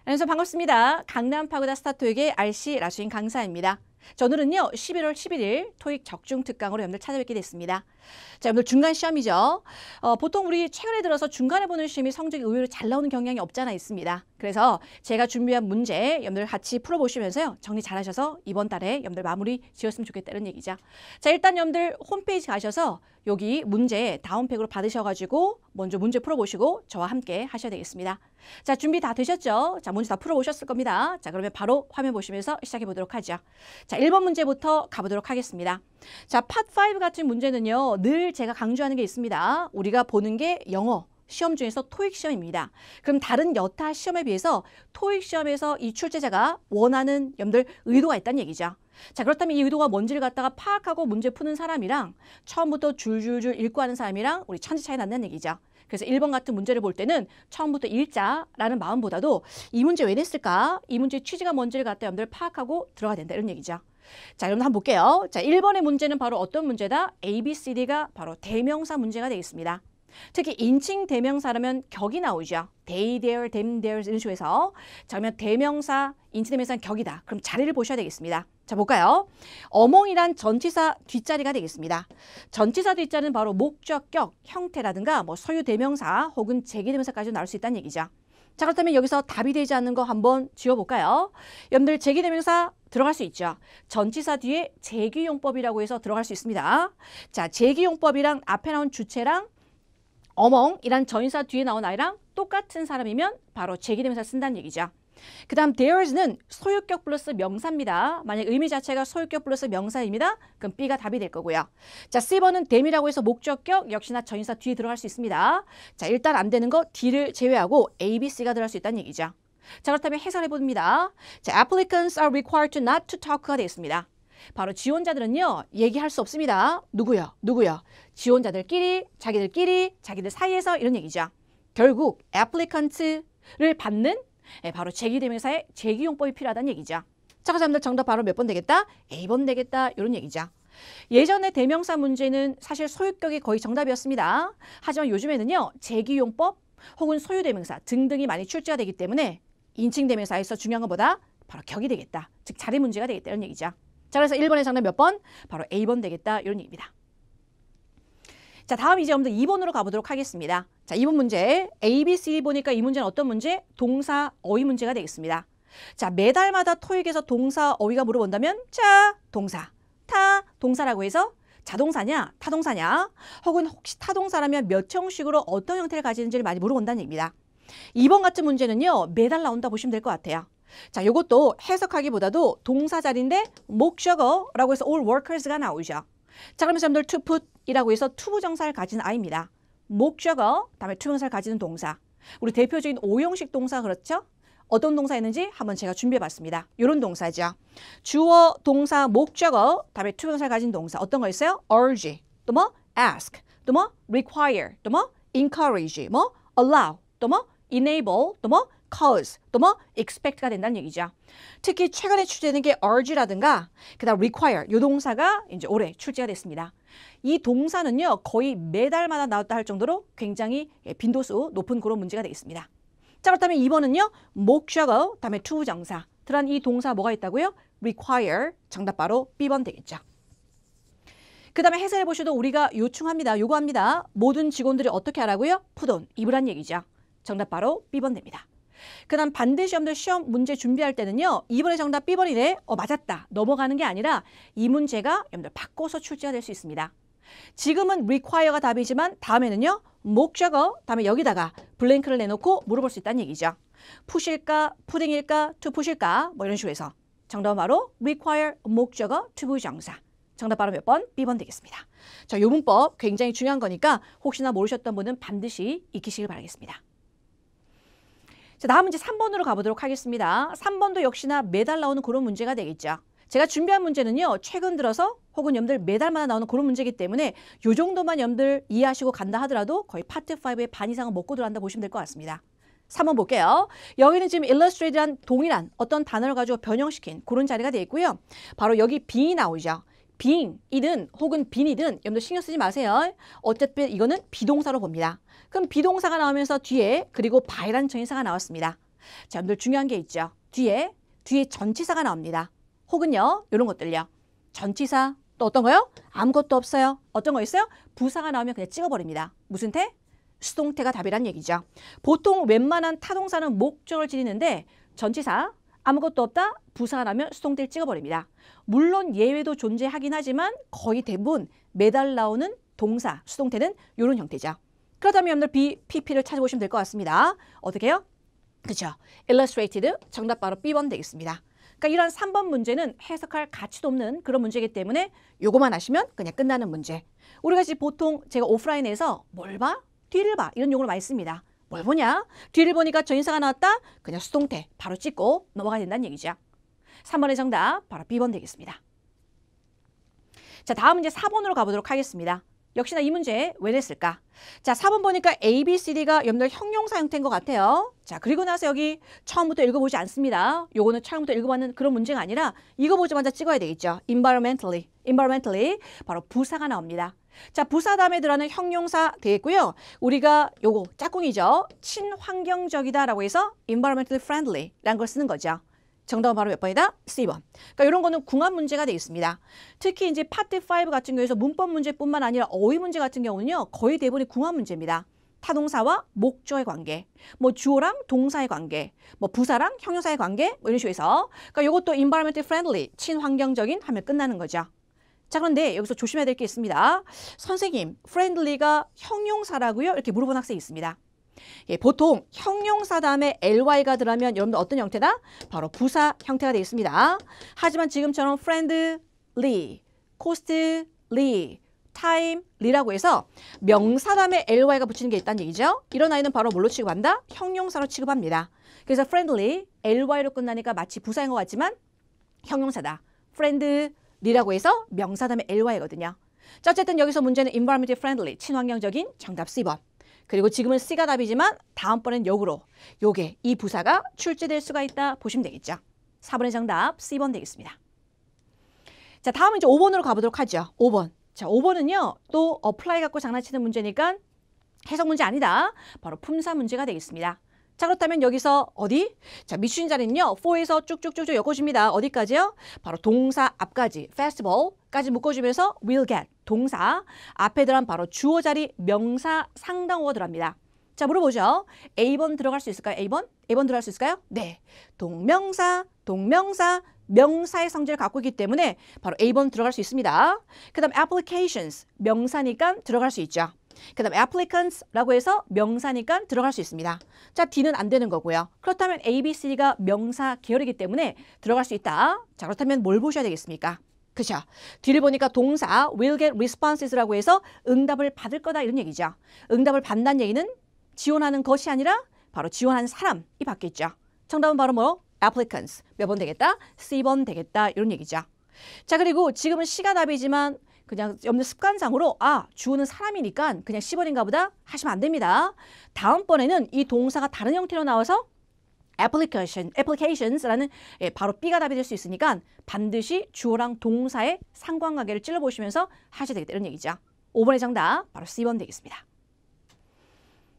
안녕하세요. 반갑습니다. 강남 파고다 스타토익의 RC 라수인 강사입니다. 자, 오늘은요 11월 11일 토익 적중 특강으로 여러분들 찾아뵙게 됐습니다. 자, 여러분들 중간 시험이죠. 보통 우리 최근에 들어서 중간에 보는 시험이 성적이 의외로 잘 나오는 경향이 없잖아 있습니다. 그래서 제가 준비한 문제 여러분들 같이 풀어보시면서요 정리 잘하셔서 이번 달에 여러분들 마무리 지었으면 좋겠다는 얘기죠. 자, 일단 여러분들 홈페이지 가셔서 여기 문제 다운팩으로 받으셔가지고 먼저 문제 풀어보시고 저와 함께 하셔야 되겠습니다. 자, 준비 다 되셨죠? 자, 문제 다 풀어보셨을 겁니다. 자, 그러면 바로 화면 보시면서 시작해 보도록 하죠. 자, 1번 문제부터 가보도록 하겠습니다. 자, 팟5 같은 문제는요, 늘 제가 강조하는 게 있습니다. 우리가 보는 게 영어 시험 중에서 토익 시험입니다. 그럼 다른 여타 시험에 비해서 토익 시험에서 이 출제자가 원하는 여러분들 의도가 있다는 얘기죠. 자, 그렇다면 이 의도가 뭔지를 갖다가 파악하고 문제 푸는 사람이랑 처음부터 줄줄줄 읽고 하는 사람이랑 우리 천지 차이 난다는 얘기죠. 그래서 1번 같은 문제를 볼 때는 처음부터 읽자라는 마음보다도 이 문제 왜 냈을까? 이 문제의 취지가 뭔지를 갖다 여러분들 파악하고 들어가야 된다 이런 얘기죠. 자, 여러분 한번 볼게요. 자, 1번의 문제는 바로 어떤 문제다? A, B, C, D가 바로 대명사 문제가 되겠습니다. 특히 인칭 대명사라면 격이 나오죠. they, their, them, theirs 이런 식으로 해서 자, 그러면 대명사, 인칭 대명사는 격이다. 그럼 자리를 보셔야 되겠습니다. 자, 볼까요? 어몽이란 전치사 뒷자리가 되겠습니다. 전치사 뒷자리는 바로 목적격, 형태라든가 뭐 소유 대명사 혹은 제기 대명사까지 나올 수 있다는 얘기죠. 자, 그렇다면 여기서 답이 되지 않는 거 한번 지워볼까요? 여러분들 제기 대명사 들어갈 수 있죠. 전치사 뒤에 제기용법이라고 해서 들어갈 수 있습니다. 자, 제기용법이랑 앞에 나온 주체랑 어멍이란 전치사 뒤에 나온 아이랑 똑같은 사람이면 바로 제기대명사 쓴다는 얘기죠. 그 다음 theirs는 소유격 플러스 명사입니다. 만약 의미 자체가 소유격 플러스 명사입니다. 그럼 B가 답이 될 거고요. 자, C번은 them이라고 해서 목적격 역시나 전치사 뒤에 들어갈 수 있습니다. 자, 일단 안 되는 거 D를 제외하고 A, B, C가 들어갈 수 있다는 얘기죠. 자, 그렇다면 해설해 봅니다. 자, applicants are required to not to talk가 되겠습니다. 바로 지원자들은요 얘기할 수 없습니다. 누구요? 누구요? 지원자들끼리, 자기들 사이에서 이런 얘기죠. 결국 applicant를 받는 바로 제기대명사의 제기용법이 필요하다는 얘기죠. 자, 그래서 여러분들 정답 바로 몇 번 되겠다? A번 되겠다 이런 얘기죠. 예전에 대명사 문제는 사실 소유격이 거의 정답이었습니다. 하지만 요즘에는요 제기용법 혹은 소유대명사 등등이 많이 출제가 되기 때문에 인칭대명사에서 중요한 것보다 바로 격이 되겠다. 즉 자리 문제가 되겠다 이런 얘기죠. 자, 그래서 1번의 정답 몇 번? 바로 A번 되겠다 이런 얘기입니다. 자, 다음 이제 여러분들 2번으로 가보도록 하겠습니다. 자, 2번 문제 A, B, C 보니까 이 문제는 어떤 문제? 동사, 어휘 문제가 되겠습니다. 자, 매달마다 토익에서 동사, 어휘가 물어본다면 자, 동사, 타, 동사라고 해서 자동사냐, 타동사냐 혹은 혹시 타동사라면 몇 형식으로 어떤 형태를 가지는지를 많이 물어본다는 얘기입니다. 2번 같은 문제는요 매달 나온다 보시면 될 것 같아요. 자, 이것도 해석하기보다도 동사 자리인데 목적어라고 해서 all workers가 나오죠. 자, 그러면서 여러분들 to put이라고 해서 투부정사를 가진 아이입니다. 목적어, 다음에 투부정사를 가지는 동사. 우리 대표적인 5형식 동사 그렇죠? 어떤 동사 있는지 한번 제가 준비해봤습니다. 이런 동사죠. 주어, 동사, 목적어, 다음에 투부정사를 가진 동사. 어떤 거 있어요? urge, 또 뭐? ask, 또 뭐? require, 또 뭐? encourage, 뭐? allow, 또 뭐? enable, 또 뭐? cause, 또 뭐? expect가 된다는 얘기죠. 특히 최근에 출제되는 게 urge라든가 그다음 require, 이 동사가 이제 올해 출제가 됐습니다. 이 동사는요 거의 매달마다 나왔다 할 정도로 굉장히 빈도수 높은 그런 문제가 되겠습니다. 자, 그렇다면 2번은요 목적어, 다음에 투부정사 들어간 이 동사 뭐가 있다고요? require, 정답 바로 B번 되겠죠. 그 다음에 해설해 보셔도 우리가 요구합니다. 모든 직원들이 어떻게 하라고요? put on, 입으란 얘기죠. 정답 바로 B번 됩니다. 그 다음 반드시 여러분들 시험 문제 준비할 때는요 2번의 정답 B번이네 맞았다 넘어가는 게 아니라 이 문제가 여러분들 바꿔서 출제가 될 수 있습니다. 지금은 require가 답이지만 다음에는요 목적어 다음에 여기다가 블랭크를 내놓고 물어볼 수 있다는 얘기죠. 푸실까 푸딩일까 to 푸실까 뭐 이런 식으로 해서 정답은 바로 require 목적어 to 부정사. 정답 바로 몇 번? B번 되겠습니다. 자, 요 문법 굉장히 중요한 거니까 혹시나 모르셨던 분은 반드시 익히시길 바라겠습니다. 자, 다음 문제 3번으로 가보도록 하겠습니다. 3번도 역시나 매달 나오는 그런 문제가 되겠죠. 제가 준비한 문제는요. 최근 들어서 혹은 여러분들 매달마다 나오는 그런 문제이기 때문에 이 정도만 여러분들 이해하시고 간다 하더라도 거의 파트 5의 반 이상은 먹고 들어간다 보시면 될 것 같습니다. 3번 볼게요. 여기는 지금 illustrated란 동일한 어떤 단어를 가지고 변형시킨 그런 자리가 되어 있고요. 바로 여기 being이 나오죠. being이든 혹은 being이든 여러분들 신경 쓰지 마세요. 어쨌든 이거는 비동사로 봅니다. 그럼 비동사가 나오면서 뒤에 그리고 by라는 전치사가 나왔습니다. 자, 여러분들 중요한 게 있죠. 뒤에 전치사가 나옵니다. 혹은요, 이런 것들요. 전치사, 또 어떤 거요? 아무것도 없어요. 어떤 거 있어요? 부사가 나오면 그냥 찍어버립니다. 무슨 태? 수동태가 답이란 얘기죠. 보통 웬만한 타동사는 목적을 지니는데 전치사, 아무것도 없다, 부사가 나면 수동태를 찍어버립니다. 물론 예외도 존재하긴 하지만 거의 대부분 매달 나오는 동사, 수동태는 이런 형태죠. 그렇다면 여러분들 B, PP를 찾아보시면 될 것 같습니다. 어떻게 해요? 그렇죠. illustrated, 정답 바로 B번 되겠습니다. 그러니까 이런 3번 문제는 해석할 가치도 없는 그런 문제이기 때문에 요거만 아시면 그냥 끝나는 문제. 우리가 지금 보통 제가 오프라인에서 뭘 봐? 뒤를 봐. 이런 용어를 많이 씁니다. 뭘 보냐? 뒤를 보니까 전치사가 나왔다? 그냥 수동태 바로 찍고 넘어가야 된다는 얘기죠. 3번의 정답 바로 B번 되겠습니다. 자, 다음 문제 4번으로 가보도록 하겠습니다. 역시나 이 문제 왜 냈을까? 자, 4번 보니까 A, B, C, D가 여러분들 형용사 형태인 것 같아요. 자, 그리고 나서 여기 처음부터 읽어보지 않습니다. 요거는 처음부터 읽어봤는 그런 문제가 아니라 이거 보자마자 찍어야 되겠죠. environmentally 바로 부사가 나옵니다. 자, 부사 다음에 들어가는 형용사 되겠고요. 우리가 요거 짝꿍이죠. 친환경적이다라고 해서 environmentally friendly라는 걸 쓰는 거죠. 정답은 바로 몇 번이다? C번. 그러니까 이런 거는 궁합 문제가 되겠습니다. 특히 이제 파트 5 같은 경우에서 문법 문제뿐만 아니라 어휘 문제 같은 경우는요. 거의 대부분이 궁합 문제입니다. 타동사와 목적의 관계, 뭐 주어랑 동사의 관계, 뭐 부사랑 형용사의 관계, 뭐 이런 식으로 해서 그러니까 이것도 environmentally friendly, 친환경적인 하면 끝나는 거죠. 자, 그런데 여기서 조심해야 될 게 있습니다. 선생님, friendly가 형용사라고요? 이렇게 물어본 학생이 있습니다. 예, 보통 형용사 다음에 ly가 들어가면 여러분들 어떤 형태다? 바로 부사 형태가 되어 있습니다. 하지만 지금처럼 friendly, costly, timely라고 해서 명사 다음에 ly가 붙이는 게 있다는 얘기죠. 이런 아이는 바로 뭘로 취급한다? 형용사로 취급합니다. 그래서 friendly, ly로 끝나니까 마치 부사인 것 같지만 형용사다. friendly라고 해서 명사 다음에 ly거든요. 자, 어쨌든 여기서 문제는 environmentally friendly, 친환경적인 정답 C번. 그리고 지금은 C가 답이지만 다음번엔 역으로 요게 이 부사가 출제될 수가 있다 보시면 되겠죠. 4번의 정답 C번 되겠습니다. 자, 다음은 이제 5번으로 가보도록 하죠. 5번. 자, 5번은요. 또 apply 갖고 장난치는 문제니까 해석 문제 아니다. 바로 품사 문제가 되겠습니다. 자, 그렇다면 여기서 어디? 자, 미추인 자리는요. for에서 쭉쭉쭉쭉 엮어줍니다. 어디까지요? 바로 동사 앞까지 festival까지 묶어주면서 will get 동사 앞에 들어간 바로 주어 자리 명사 상당어가 들어갑니다. 자, 물어보죠. A번 들어갈 수 있을까요? A번? A번 들어갈 수 있을까요? 네. 동명사, 명사의 성질을 갖고 있기 때문에 바로 A번 들어갈 수 있습니다. 그 다음 applications, 명사니까 들어갈 수 있죠. 그 다음에 applicants라고 해서 명사니까 들어갈 수 있습니다. 자, D는 안 되는 거고요. 그렇다면 A, B, C가 명사 계열이기 때문에 들어갈 수 있다. 자, 그렇다면 뭘 보셔야 되겠습니까? 그죠? 뒤를 보니까 동사 will get responses라고 해서 응답을 받을 거다 이런 얘기죠. 응답을 받는다는 얘기는 지원하는 것이 아니라 바로 지원하는 사람이 받겠죠. 정답은 바로 뭐? applicants. 몇 번 되겠다? C번 되겠다 이런 얘기죠. 자, 그리고 지금은 C가 답이지만 그냥 여러분들 습관상으로 주어는 사람이니까 그냥 C번인가 보다 하시면 안 됩니다. 다음번에는 이 동사가 다른 형태로 나와서 applications라는 바로 B가 답이 될 수 있으니까 반드시 주어랑 동사의 상관관계를 찔러보시면서 하셔야 되겠다 이런 얘기죠. 5번의 정답 바로 C번 되겠습니다.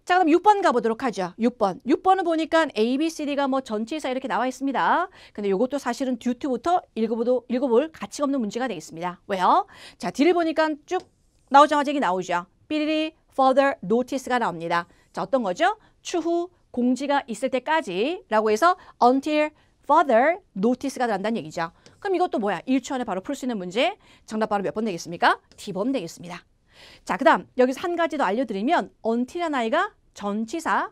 자, 그럼 6번 가보도록 하죠. 6번은 보니까 A, B, C, D가 뭐 전치사 이렇게 나와 있습니다. 근데 이것도 사실은 듀티부터 읽어볼 가치가 없는 문제가 되겠습니다. 왜요? 자, D를 보니까 쭉 나오자마자 얘기 나오죠. 삐리리 further notice가 나옵니다. 자, 어떤 거죠? 추후 공지가 있을 때까지라고 해서 until further notice가 난다는 얘기죠. 그럼 이것도 뭐야? 1초 안에 바로 풀 수 있는 문제. 정답 바로 몇 번 되겠습니까? D번 되겠습니다. 자, 그 다음 여기서 한 가지 더 알려드리면 until이라는 아이가 전치사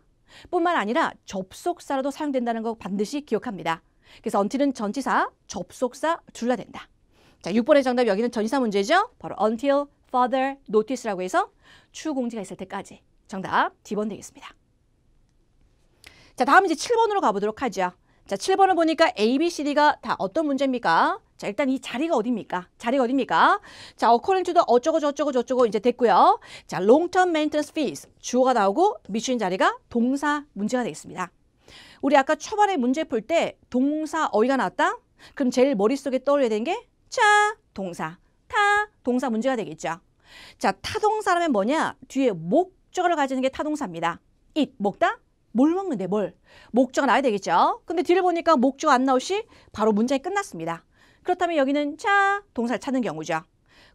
뿐만 아니라 접속사로도 사용된다는 거 반드시 기억합니다. 그래서 until은 전치사, 접속사 둘 다 된다. 자, 6번의 정답 여기는 전치사 문제죠. 바로 until further notice라고 해서 추후 공지가 있을 때까지. 정답 D번 되겠습니다. 자, 다음 이제 7번으로 가보도록 하죠. 자, 7번을 보니까 A, B, C, D가 다 어떤 문제입니까? 자, 일단 이 자리가 어디입니까? 자, according to the 어쩌고 저쩌고 이제 됐고요. 자, long-term maintenance fees 주어가 나오고 미추인 자리가 동사 문제가 되겠습니다. 우리 아까 초반에 문제 풀 때 동사 어휘가 나왔다? 그럼 제일 머릿속에 떠올려야 되는 게 자, 동사, 타, 동사 문제가 되겠죠. 자, 타동사라면 뭐냐? 뒤에 목적어를 가지는 게 타동사입니다. it, 먹다, 뭘 먹는데 뭘? 목적어가 나와야 되겠죠. 근데 뒤를 보니까 목적어 안 나오시 바로 문장이 끝났습니다. 그렇다면 여기는 자 동사를 찾는 경우죠.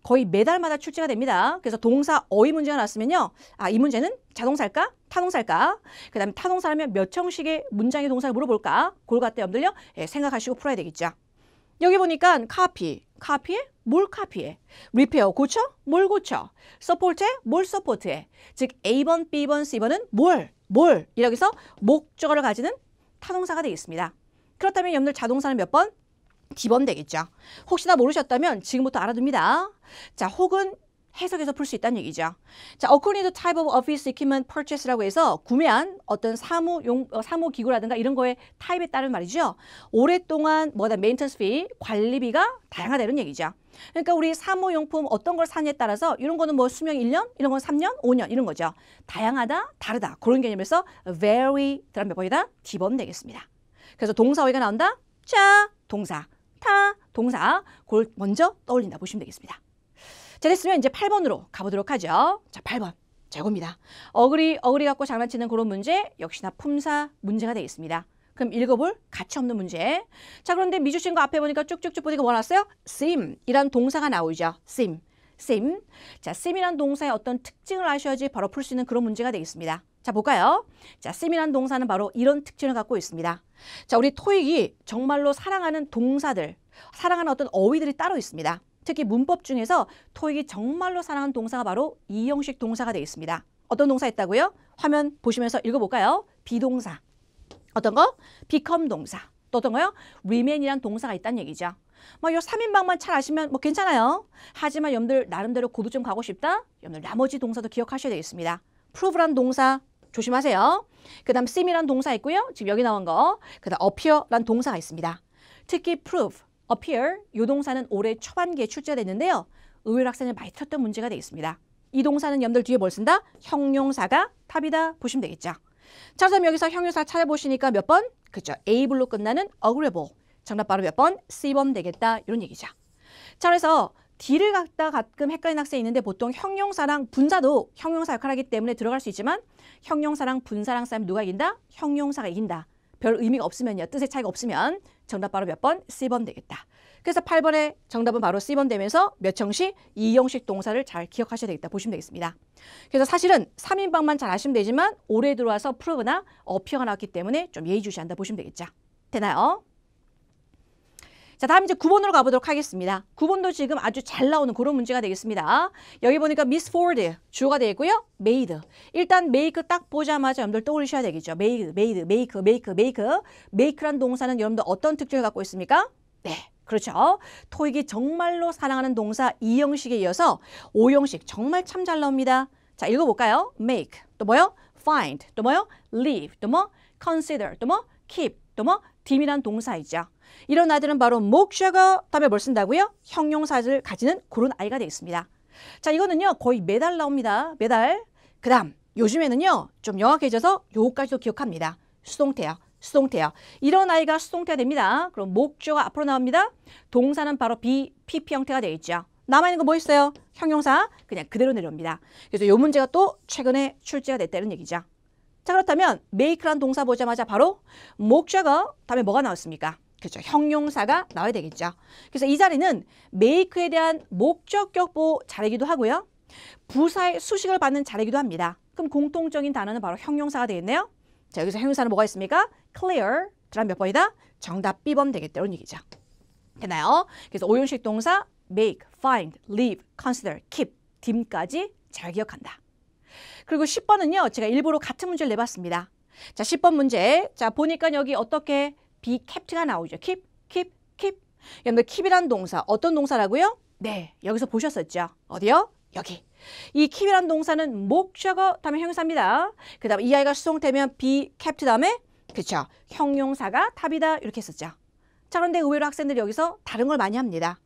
거의 매달마다 출제가 됩니다. 그래서 동사 어휘 문제가 나왔으면요. 이 문제는 자동사일까? 타동사일까? 그 다음에 타동사라면 몇 형식의 문장의 동사를 물어볼까? 그걸 갖다 여러분들요. 생각하시고 풀어야 되겠죠. 여기 보니까 카피해? 뭘 카피해? 리페어, 고쳐? 뭘 고쳐? 서포트해? 뭘 서포트해? 즉 A번, B번, C번은 뭘? 이라고 해서 목적어를 가지는 타동사가 되겠습니다. 그렇다면 여러분들 자동사는 몇 번? D번 되겠죠. 혹시나 모르셨다면 지금부터 알아둡니다. 자, 혹은 해석해서 풀 수 있다는 얘기죠. 자, according to type of office equipment purchase라고 해서 구매한 어떤 사무기구라든가 이런 거의 타입에 따른 말이죠. 오랫동안 maintenance fee, 관리비가 다양하다는 얘기죠. 그러니까 우리 사무용품 어떤 걸 사냐에 따라서 이런 거는 뭐 수명 1년, 이런 건 3년, 5년 이런 거죠. 다양하다, 다르다 그런 개념에서 vary, 그다음 몇 번이다? D번 되겠습니다. 그래서 동사 어휘가 나온다? 자, 동사, 타, 동사 그걸 먼저 떠올린다 보시면 되겠습니다. 자, 됐으면 이제 8번으로 가보도록 하죠. 자, 8번. 자, 이겁니다. 어그리 갖고 장난치는 그런 문제, 역시나 품사 문제가 되겠습니다. 그럼 읽어볼 가치 없는 문제. 자, 그런데 미주신 거 앞에 보니까 쭉쭉쭉 보니까 뭐 나왔어요? seem이란 동사가 나오죠. seem. 자, seem이란 동사의 어떤 특징을 아셔야지 바로 풀 수 있는 그런 문제가 되겠습니다. 자, 볼까요? 자, seem이란 동사는 바로 이런 특징을 갖고 있습니다. 자, 우리 토익이 정말로 사랑하는 동사들, 사랑하는 어떤 어휘들이 따로 있습니다. 특히 문법 중에서 토익이 정말로 사랑하는 동사가 바로 이 형식 동사가 되겠습니다. 어떤 동사 있다고요? 화면 보시면서 읽어볼까요? 비동사. 어떤 거? become 동사. 또 어떤 거요? remain이란 동사가 있다는 얘기죠. 요 3인방만 잘 아시면 뭐 괜찮아요. 하지만 여러분들 나름대로 고도 좀 가고 싶다? 여러분들 나머지 동사도 기억하셔야 되겠습니다. prove란 동사 조심하세요. 그 다음 seem이란 동사 있고요. 지금 여기 나온 거. 그 다음 appear란 동사가 있습니다. 특히 prove, appear 이 동사는 올해 초반기에 출제가 됐는데요. 의외로 학생을 많이 틀었던 문제가 되겠습니다. 이 동사는 여러분들 뒤에 뭘 쓴다? 형용사가 답이다 보시면 되겠죠. 자, 그럼 여기서 형용사 찾아보시니까 몇 번? 그죠. Ab로 끝나는 agreeable. 정답 바로 몇 번? C번 되겠다 이런 얘기죠. 자, 그래서 D를 갖다 가끔 헷갈리는 학생이 있는데 보통 형용사랑 분사도 형용사 역할을 하기 때문에 들어갈 수 있지만 형용사랑 분사랑 싸우면 누가 이긴다? 형용사가 이긴다. 별 의미가 없으면요. 뜻의 차이가 없으면 정답 바로 몇 번? C번 되겠다. 그래서 8번의 정답은 바로 C번 되면서 몇 형식? 2형식 동사를 잘 기억하셔야 되겠다 보시면 되겠습니다. 그래서 사실은 3인방만 잘 아시면 되지만 올해 들어와서 prove나 appear가 나왔기 때문에 좀 예의주시한다 보시면 되겠죠. 되나요? 자, 다음 이제 9번으로 가보도록 하겠습니다. 9번도 지금 아주 잘 나오는 그런 문제가 되겠습니다. 여기 보니까 Miss Ford 주어가 되고요. made. 일단 make 딱 보자마자 여러분들 떠올리셔야 되겠죠. make란 동사는 여러분들 어떤 특징을 갖고 있습니까? 네, 그렇죠. 토익이 정말로 사랑하는 동사 2형식에 이어서 5형식 정말 참 잘 나옵니다. 자, 읽어볼까요? make, 또 뭐요? find, 또 뭐요? leave, 또 뭐? consider, 또 뭐? keep, 또 뭐? deem이란 동사이죠. 이런 아이들은 바로 목적어 다음에 뭘 쓴다고요? 형용사를 가지는 그런 아이가 되겠습니다. 자, 이거는요 거의 매달 나옵니다. 매달. 그 다음 요즘에는요 좀 명확해져서 요거까지도 기억합니다. 수동태요. 이런 아이가 수동태가 됩니다. 그럼 목적어 앞으로 나옵니다. 동사는 바로 be, PP 형태가 되겠죠. 남아있는 거 뭐 있어요? 형용사 그냥 그대로 내려옵니다. 그래서 요 문제가 또 최근에 출제가 됐다는 얘기죠. 자, 그렇다면 make란 동사 보자마자 바로 목적어 다음에 뭐가 나왔습니까? 그렇죠. 형용사가 나와야 되겠죠. 그래서 이 자리는 make에 대한 목적격보 자리이기도 하고요. 부사의 수식을 받는 자리이기도 합니다. 그럼 공통적인 단어는 바로 형용사가 되겠네요. 자, 여기서 형용사는 뭐가 있습니까? clear. 그다음 몇 번이다? 정답 B번 되겠다. 이런 얘기죠. 되나요? 그래서 5형식 동사 make, find, leave, consider, keep, deem까지 잘 기억한다. 그리고 10번은요. 제가 일부러 같은 문제를 내봤습니다. 자, 10번 문제. 자, 보니까 여기 어떻게 be kept가 나오죠. keep. 여러분들 keep이란 동사 어떤 동사라고요? 네, 여기서 보셨었죠. 어디요? 여기. 이 keep이란 동사는 목적어 다음에 형용사입니다. 그 다음에 이 아이가 수동태면 be kept 다음에 그렇죠. 형용사가 답이다 이렇게 했었죠. 자, 그런데 의외로 학생들이 여기서 다른 걸 많이 합니다.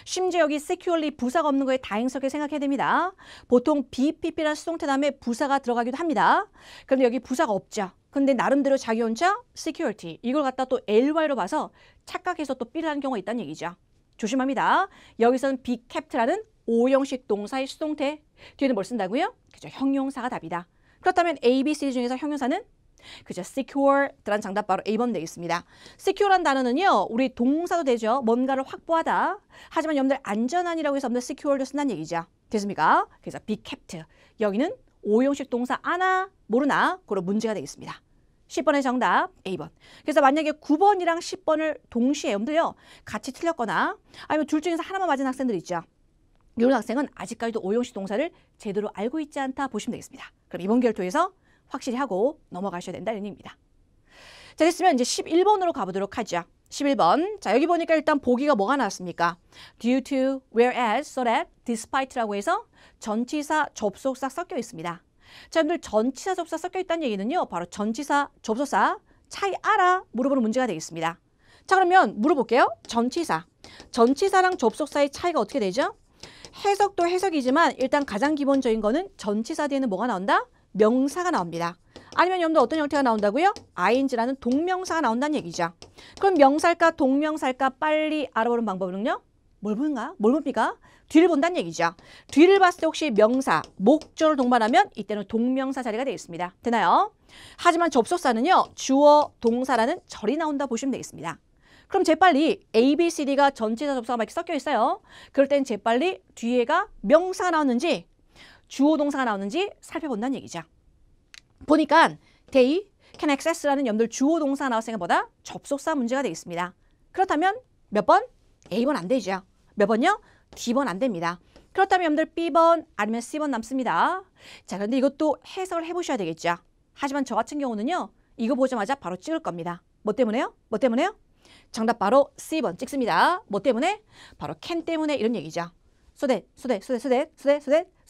심지어 여기 securely 부사가 없는 거에 다행스럽게 생각해야 됩니다. 보통 be, pp라는 수동태 다음에 부사가 들어가기도 합니다. 그런데 여기 부사가 없죠. 근데 나름대로 자기 혼자 security 이걸 갖다 또 ly로 봐서 착각해서 또 B를 하는 경우가 있다는 얘기죠. 조심합니다. 여기서는 be kept라는 5형식 동사의 수동태 뒤에는 뭘 쓴다고요? 그죠? 형용사가 답이다. 그렇다면 A, B, C 중에서 형용사는 그죠? secure라는 정답 바로 A번 되겠습니다. secure란 단어는요. 우리 동사도 되죠. 뭔가를 확보하다. 하지만 여러분들 안전한이라고 해서 여러분들 secure도 쓴다는 얘기죠. 됐습니까? 그래서 be kept. 여기는 오형식 동사 아나 모르나 그런 문제가 되겠습니다. 10번의 정답 A번. 그래서 만약에 9번이랑 10번을 동시에 여러분들요. 같이 틀렸거나 아니면 둘 중에서 하나만 맞은 학생들 있죠. 이런 학생은 아직까지도 오형식 동사를 제대로 알고 있지 않다 보시면 되겠습니다. 그럼 이번 기회를 통해서 확실히 하고 넘어가셔야 된다는 의미입니다. 자, 됐으면 이제 11번으로 가보도록 하죠. 11번. 자, 여기 보니까 일단 보기가 뭐가 나왔습니까? due to, whereas, so that, despite라고 해서 전치사, 접속사 섞여 있습니다. 자, 여러분들 전치사, 접속사 섞여 있다는 얘기는요. 바로 전치사, 접속사 차이 알아? 물어보는 문제가 되겠습니다. 자, 그러면 물어볼게요. 전치사. 전치사랑 접속사의 차이가 어떻게 되죠? 해석도 해석이지만 일단 가장 기본적인 거는 전치사 뒤에는 뭐가 나온다? 명사가 나옵니다. 아니면 여러분들 어떤 형태가 나온다고요? ing라는 동명사가 나온다는 얘기죠. 그럼 명사일까 동명사일까 빨리 알아보는 방법은요? 뭘 봅니까? 뒤를 본다는 얘기죠. 뒤를 봤을 때 혹시 명사, 목적을 동반하면 이때는 동명사 자리가 되겠습니다. 되나요? 하지만 접속사는요. 주어, 동사라는 절이 나온다 보시면 되겠습니다. 그럼 재빨리 A, B, C, D가 전치사, 접속사가 막 이렇게 섞여 있어요. 그럴 땐 재빨리 뒤에가 명사가 나오는지 주어, 동사가 나오는지 살펴본다는 얘기죠. 보니까 they can access라는 여러분들 주어, 동사가 나왔으니까 뭐다? 접속사 문제가 되겠습니다. 그렇다면 몇 번? A번 안 되죠. 몇 번요? D번 안 됩니다. 그렇다면 여러분들 B번 아니면 C번 남습니다. 자, 그런데 이것도 해석을 해보셔야 되겠죠. 하지만 저 같은 경우는요. 이거 보자마자 바로 찍을 겁니다. 뭐 때문에요? 뭐 때문에요? 정답 바로 C번 찍습니다. 뭐 때문에? 바로 can 때문에 이런 얘기죠. so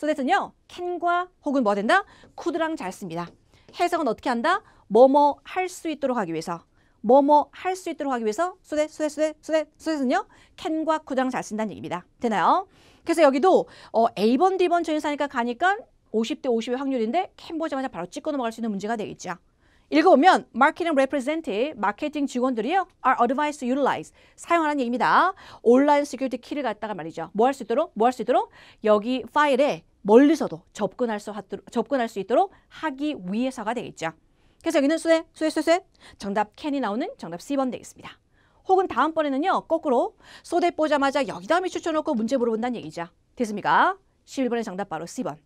that은요. can과 혹은 뭐가 된다? could랑 잘 씁니다. 해석은 어떻게 한다? 뭐뭐 할 수 있도록 하기 위해서. 뭐뭐 할 수 있도록 하기 위해서 so that은요. can과 could랑 잘 쓴다는 얘기입니다. 되나요? 그래서 여기도 A번, D번 전치사니까 가니까 50대 50의 확률인데 can 보자마자 바로 찍고 넘어갈 수 있는 문제가 되겠죠. 읽어보면 marketing representative, 마케팅 직원들이요. are advised to utilize, 사용하라는 얘기입니다. 온라인 시큐리티 키를 갖다가 말이죠. 뭐 할 수 있도록? 뭐 할 수 있도록? 여기 파일에 멀리서도 접근할 수 있도록 하기 위해서가 되겠죠. 그래서 여기는 수대. 정답 can이 나오는 정답 C번 되겠습니다. 혹은 다음번에는요. 거꾸로 소대 보자마자 여기다 밑줄쳐놓고 문제 물어본다는 얘기죠. 됐습니까? 11번의 정답 바로 C번.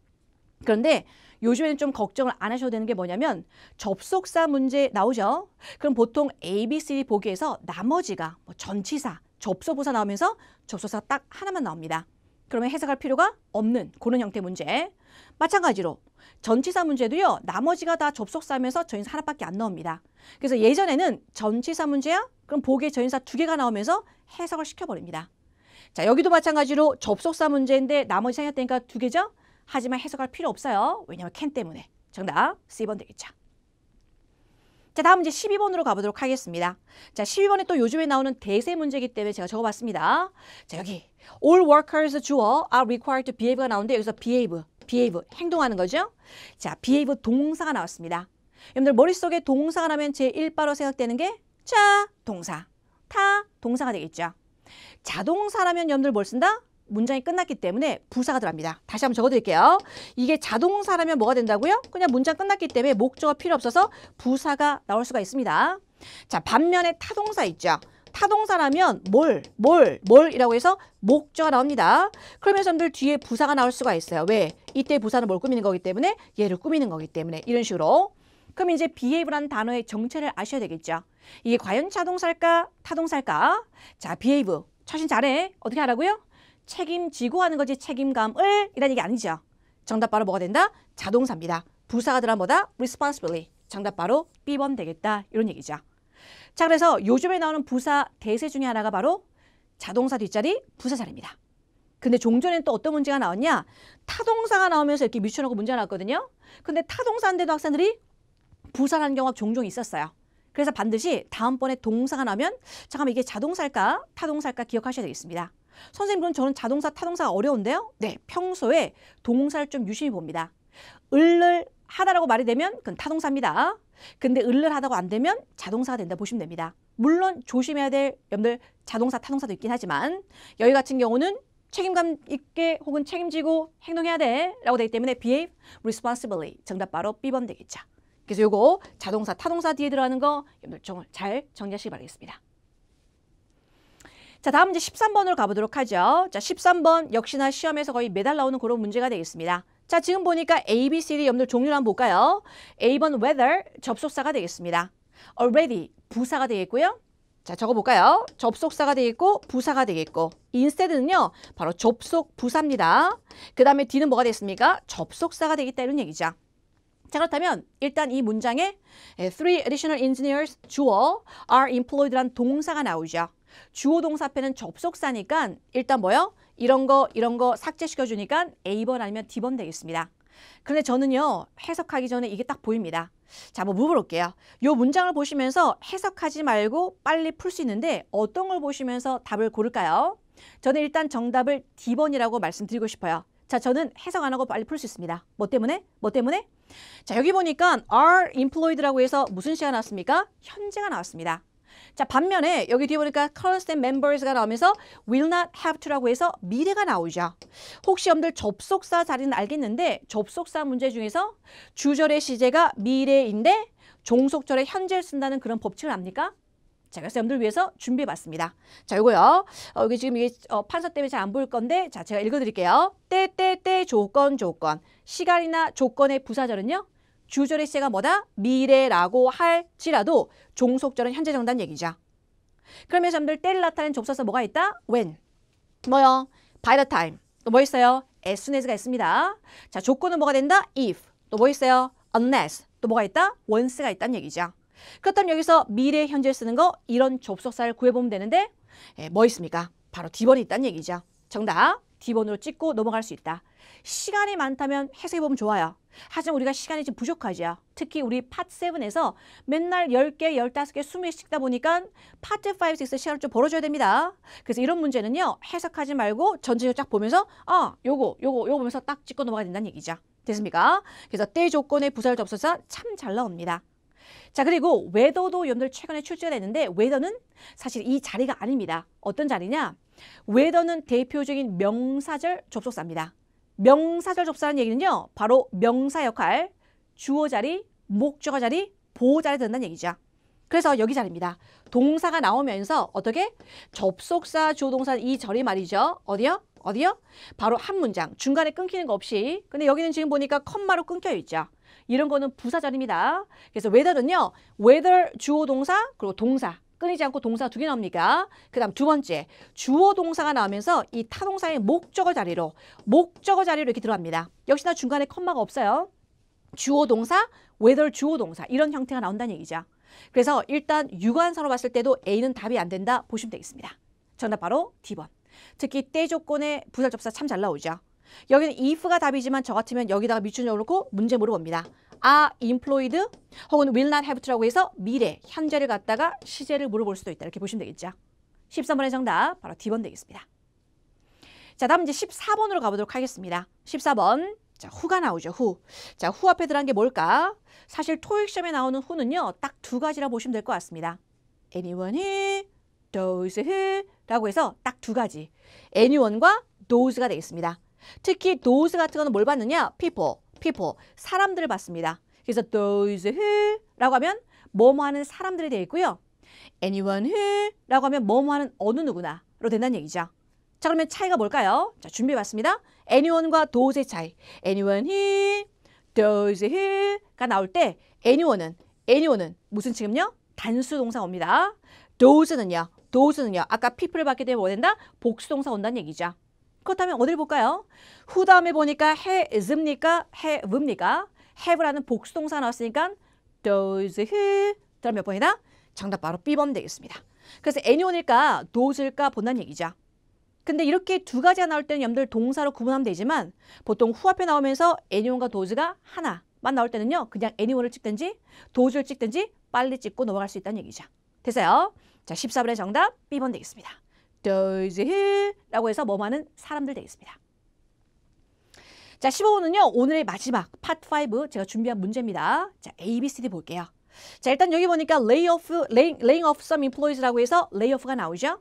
그런데 요즘에는 좀 걱정을 안 하셔도 되는 게 뭐냐면 접속사 문제 나오죠. 그럼 보통 A, B, C, D 보기에서 나머지가 뭐 전치사, 접속부사 나오면서 접속사 딱 하나만 나옵니다. 그러면 해석할 필요가 없는 그런 형태 문제. 마찬가지로 전치사 문제도요. 나머지가 다 접속사면서 전치사 하나밖에 안 나옵니다. 그래서 예전에는 전치사 문제야? 그럼 보기에 전치사 2개가 나오면서 해석을 시켜버립니다. 자, 여기도 마찬가지로 접속사 문제인데 나머지 생략되니까 2개죠? 하지만 해석할 필요 없어요. 왜냐하면 can 때문에. 정답 C번 되겠죠. 자, 다음 이제 12번으로 가보도록 하겠습니다. 자, 12번에 또 요즘에 나오는 대세 문제이기 때문에 제가 적어봤습니다. 자, 여기 all workers 주어 are required to behave가 나오는데 여기서 behave, 행동하는 거죠. 자, behave 동사가 나왔습니다. 여러분들 머릿속에 동사가 나면 제1바로 생각되는 게 자, 동사, 타, 동사가 되겠죠. 자동사라면 여러분들 뭘 쓴다? 문장이 끝났기 때문에 부사가 들어갑니다. 다시 한번 적어드릴게요. 이게 자동사라면 뭐가 된다고요? 그냥 문장 끝났기 때문에 목적어가 필요 없어서 부사가 나올 수가 있습니다. 자, 반면에 타동사 있죠. 타동사라면 뭘이라고 해서 목적어가 나옵니다. 그러면서 여러분들 뒤에 부사가 나올 수가 있어요. 왜? 이때 부사는 뭘 꾸미는 거기 때문에 얘를 꾸미는 거기 때문에 이런 식으로. 그럼 이제 behave라는 단어의 정체를 아셔야 되겠죠. 이게 과연 자동사일까? 타동사일까? 자, behave. 처신 잘해. 어떻게 하라고요? 책임지고 하는 거지 책임감을 이라는 얘기 아니죠. 정답 바로 뭐가 된다? 자동사입니다. 부사가 들어간 뭐다? responsibly. 정답 바로 B번 되겠다. 이런 얘기죠. 자, 그래서 요즘에 나오는 부사 대세 중에 하나가 바로 자동사 뒷자리 부사 자리입니다. 근데 종전에는 또 어떤 문제가 나왔냐? 타동사가 나오면서 이렇게 밑쳐놓고 문제가 나왔거든요. 근데 타동사인데도 학생들이 부사라는 경우가 종종 있었어요. 그래서 반드시 다음번에 동사가 나오면 잠깐만 이게 자동사일까? 타동사일까? 기억하셔야 되겠습니다. 선생님, 그럼 저는 자동사, 타동사가 어려운데요? 네, 평소에 동사를 좀 유심히 봅니다. 을을하다라고 말이 되면 그건 타동사입니다. 근데 을을하다고 안 되면 자동사가 된다 보시면 됩니다. 물론 조심해야 될 여러분들 자동사, 타동사도 있긴 하지만 여기 같은 경우는 책임감 있게 혹은 책임지고 행동해야 돼 라고 되기 때문에 behave responsibly. 정답 바로 B번 되겠죠. 그래서 요거 자동사, 타동사 뒤에 들어가는 거 여러분들 잘 정리하시기 바라겠습니다. 자, 다음 이제 13번으로 가보도록 하죠. 자, 13번 역시나 시험에서 거의 매달 나오는 그런 문제가 되겠습니다. 자, 지금 보니까 A, B, C, D 여러분들 종류를 한번 볼까요? A번 whether 접속사가 되겠습니다. already 부사가 되겠고요. 자, 적어볼까요? 접속사가 되겠고 부사가 되겠고 instead는요 바로 접속 부사입니다. 그 다음에 D는 뭐가 되겠습니까? 접속사가 되겠다 이런 얘기죠. 자, 그렇다면 일단 이 문장에 three additional engineers 주어 are employed란 동사가 나오죠. 주어 동사 앞에는 접속사니까 일단 뭐요? 이런 거 삭제시켜주니까 A번 아니면 D번 되겠습니다. 그런데 저는요 해석하기 전에 이게 딱 보입니다. 자, 한번 물어볼게요. 이 문장을 보시면서 해석하지 말고 빨리 풀 수 있는데 어떤 걸 보시면서 답을 고를까요? 저는 일단 정답을 D번이라고 말씀드리고 싶어요. 자, 저는 해석 안 하고 빨리 풀 수 있습니다. 뭐 때문에? 자, 여기 보니까 are employed라고 해서 무슨 시가 나왔습니까? 현재가 나왔습니다. 자, 반면에 여기 뒤에 보니까 current members가 나오면서 will not have to라고 해서 미래가 나오죠. 혹시 여러분들 접속사 자리는 알겠는데 접속사 문제 중에서 주절의 시제가 미래인데 종속절에 현재를 쓴다는 그런 법칙을 압니까? 자, 그래서 여러분들 위해서 준비해봤습니다. 자, 요거요. 여기 지금 이게 판서 때문에 잘 안 보일 건데 자, 제가 읽어드릴게요. 때 조건 시간이나 조건의 부사절은요. 주절의 시제가 뭐다? 미래라고 할지라도 종속절은 현재 정답 얘기죠. 그러면 여러분들 때를 나타내는 접속사 뭐가 있다? when. 뭐요? by the time. 또 뭐 있어요? as soon as가 있습니다. 자, 조건은 뭐가 된다? if. 또 뭐 있어요? unless. 또 뭐가 있다? once가 있다는 얘기죠. 그렇다면 여기서 미래, 현재를 쓰는 거 이런 접속사를 구해보면 되는데 뭐 있습니까? 바로 D번이 있다는 얘기죠. 정답 D번으로 찍고 넘어갈 수 있다. 시간이 많다면 해석해보면 좋아요. 하지만 우리가 시간이 좀 부족하죠. 특히 우리 파트 7에서 맨날 10개, 15개, 20개 찍다 보니까 파트 5, 6 시간을 좀 벌어줘야 됩니다. 그래서 이런 문제는요. 해석하지 말고 전체적으로 쫙 보면서 요거 보면서 딱 찍고 넘어가야 된다는 얘기죠. 됐습니까? 그래서 때 조건의 부사절 접속사 참 잘 나옵니다. 자, 그리고 whether도 여러분들 최근에 출제가 됐는데 whether는 사실 이 자리가 아닙니다. 어떤 자리냐? whether는 대표적인 명사절 접속사입니다. 명사절 접속사라는 얘기는요. 바로 명사 역할, 주어 자리, 목적어 자리, 보호 자리에 든다는 얘기죠. 그래서 여기 자리입니다. 동사가 나오면서 어떻게? 접속사, 주어 동사 이 절이 말이죠. 어디요? 바로 한 문장. 중간에 끊기는 거 없이. 근데 여기는 지금 보니까 컴마로 끊겨 있죠. 이런 거는 부사절입니다. 그래서 whether는요. whether 주어 동사 그리고 동사. 끊이지 않고 동사 2개 나옵니까? 그 다음 두 번째. 주어 동사가 나오면서 이 타동사의 목적어 자리로 이렇게 들어갑니다. 역시나 중간에 컴마가 없어요. 주어 동사, whether 주어 동사 이런 형태가 나온다는 얘기죠. 그래서 일단 유관사로 봤을 때도 A는 답이 안 된다 보시면 되겠습니다. 정답 바로 D번. 특히 때 조건의 부사 접사 참 잘 나오죠. 여기는 if가 답이지만 저 같으면 여기다가 밑줄을 놓고 문제 물어봅니다. are employed 혹은 will not have to라고 해서 미래, 현재를 갖다가 시제를 물어볼 수도 있다. 이렇게 보시면 되겠죠. 13번의 정답 바로 D번 되겠습니다. 자, 다음 이제 14번으로 가보도록 하겠습니다. 14번. 자, who가 나오죠. who. 자, who 앞에 들어간 게 뭘까? 사실 토익 시험에 나오는 who는요. 딱 두 가지라 보시면 될 것 같습니다. anyone who, those who 라고 해서 딱 두 가지. anyone과 those가 되겠습니다. 특히 those 같은 거는 뭘 받느냐? people, 사람들을 받습니다. 그래서 those who 라고 하면 뭐뭐 하는 사람들이 되어 있고요. anyone who 라고 하면 뭐뭐 하는 어느 누구나로 된다는 얘기죠. 자, 그러면 차이가 뭘까요? 자, 준비해봤습니다. anyone과 those의 차이. anyone who, those who가 나올 때 anyone은 무슨 지금요? 단수 동사가 옵니다. those는요 아까 people을 받게 되면 뭐 된다? 복수 동사가 온다는 얘기죠. 그렇다면 어디를 볼까요? who 다음에 보니까 has입니까? have입니까? have라는 복수 동사가 나왔으니까 those who 그럼 몇 번이다? 정답 바로 B번 되겠습니다. 그래서 anyone일까 those일까 본다는 얘기죠. 근데 이렇게 두 가지가 나올 때는 여러분들 동사로 구분하면 되지만 보통 who 앞에 나오면서 anyone과 those가 하나만 나올 때는요. 그냥 anyone을 찍든지 those를 찍든지 빨리 찍고 넘어갈 수 있다는 얘기죠. 됐어요? 자, 14번의 정답 B번 되겠습니다. those who라고 해서 뭐 하는 사람들 되겠습니다. 자, 15번은요. 오늘의 마지막 파트 5 제가 준비한 문제입니다. 자, A, B, C, D 볼게요. 자, 일단 여기 보니까 laying off some employees라고 해서 layoff가 나오죠.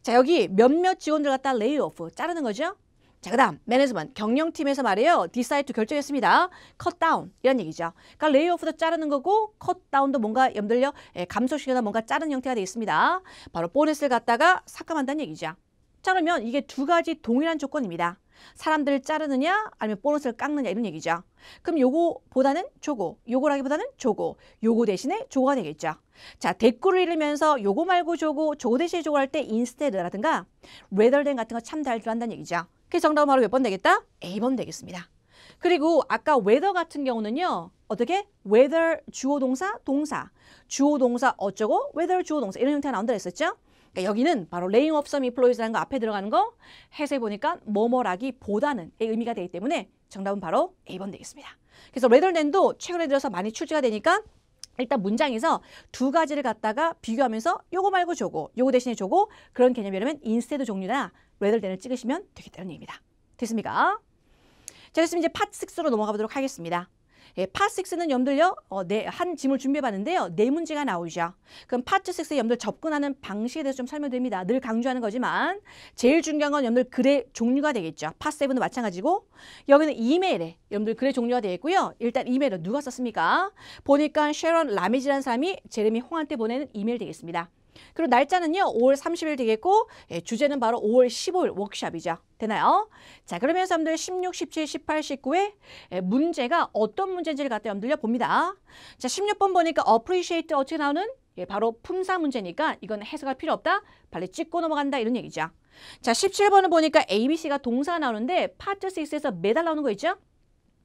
자, 여기 몇몇 직원들 갖다 layoff 자르는 거죠. 자, 자, 그다음 매니지먼트 경영팀에서 말이에요. decide to 결정했습니다. cut down 이런 얘기죠. 그러니까 레이오프도 자르는 거고 cut down도 뭔가 염들려 감소시키거나 뭔가 자르는 형태가 되어 있습니다. 바로 보너스를 갖다가 삭감한다는 얘기죠. 자, 그러면 이게 두 가지 동일한 조건입니다. 사람들을 자르느냐 아니면 보너스를 깎느냐 이런 얘기죠. 그럼 요거보다는 조고, 요거라기보다는 조고, 요거 대신에 조가 되겠죠. 자, 대꾸를 읽으면서 요거 말고 조고, 조고 대신에 조고 할 때 instead라든가 rather than 같은 거 참 잘 들어간다는 얘기죠. 그래서 정답은 바로 몇 번 되겠다? A번 되겠습니다. 그리고 아까 whether 같은 경우는요. 어떻게? whether 주어 동사, 동사. 주어 동사 어쩌고 whether 주어 동사 이런 형태가 나온다 했었죠. 그러니까 여기는 바로 laying off some employees라는 거 앞에 들어가는 거 해석해 보니까 뭐뭐라기보다는 의 의미가 되기 때문에 정답은 바로 A번 되겠습니다. 그래서 rather than도 최근에 들어서 많이 출제가 되니까 일단 문장에서 두 가지를 갖다가 비교하면서 요거 말고 조고, 요거 대신에 조고 그런 개념이라면 instead 종류나 rather than을 찍으시면 되겠다는 얘기입니다. 됐습니까? 자, 그래서 이제 파트 6로 넘어가 보도록 하겠습니다. 예, 파트 6는 염들요 한 지문을 준비해봤는데요. 네 문제가 나오죠. 그럼 파트 6에 염들 접근하는 방식에 대해서 좀 설명드립니다. 늘 강조하는 거지만 제일 중요한 건 염들 글의 종류가 되겠죠. 파트 7도 마찬가지고 여기는 이메일에 염들 글의 종류가 되겠고요. 일단 이메일은 누가 썼습니까? 보니까 셰런 라미지라는 사람이 제레미 홍한테 보내는 이메일 되겠습니다. 그리고 날짜는요 5월 30일 되겠고 주제는 바로 5월 15일 워크숍이죠. 되나요? 자, 그러면서 여러분들 16, 17, 18, 19에 문제가 어떤 문제인지를 갖다 여러분들요 봅니다. 자, 16번 보니까 appreciate 어떻게 나오는? 바로 품사 문제니까 이건 해석할 필요 없다. 빨리 찍고 넘어간다 이런 얘기죠. 자, 17번을 보니까 ABC가 동사가 나오는데 파트 6에서 매달 나오는 거 있죠?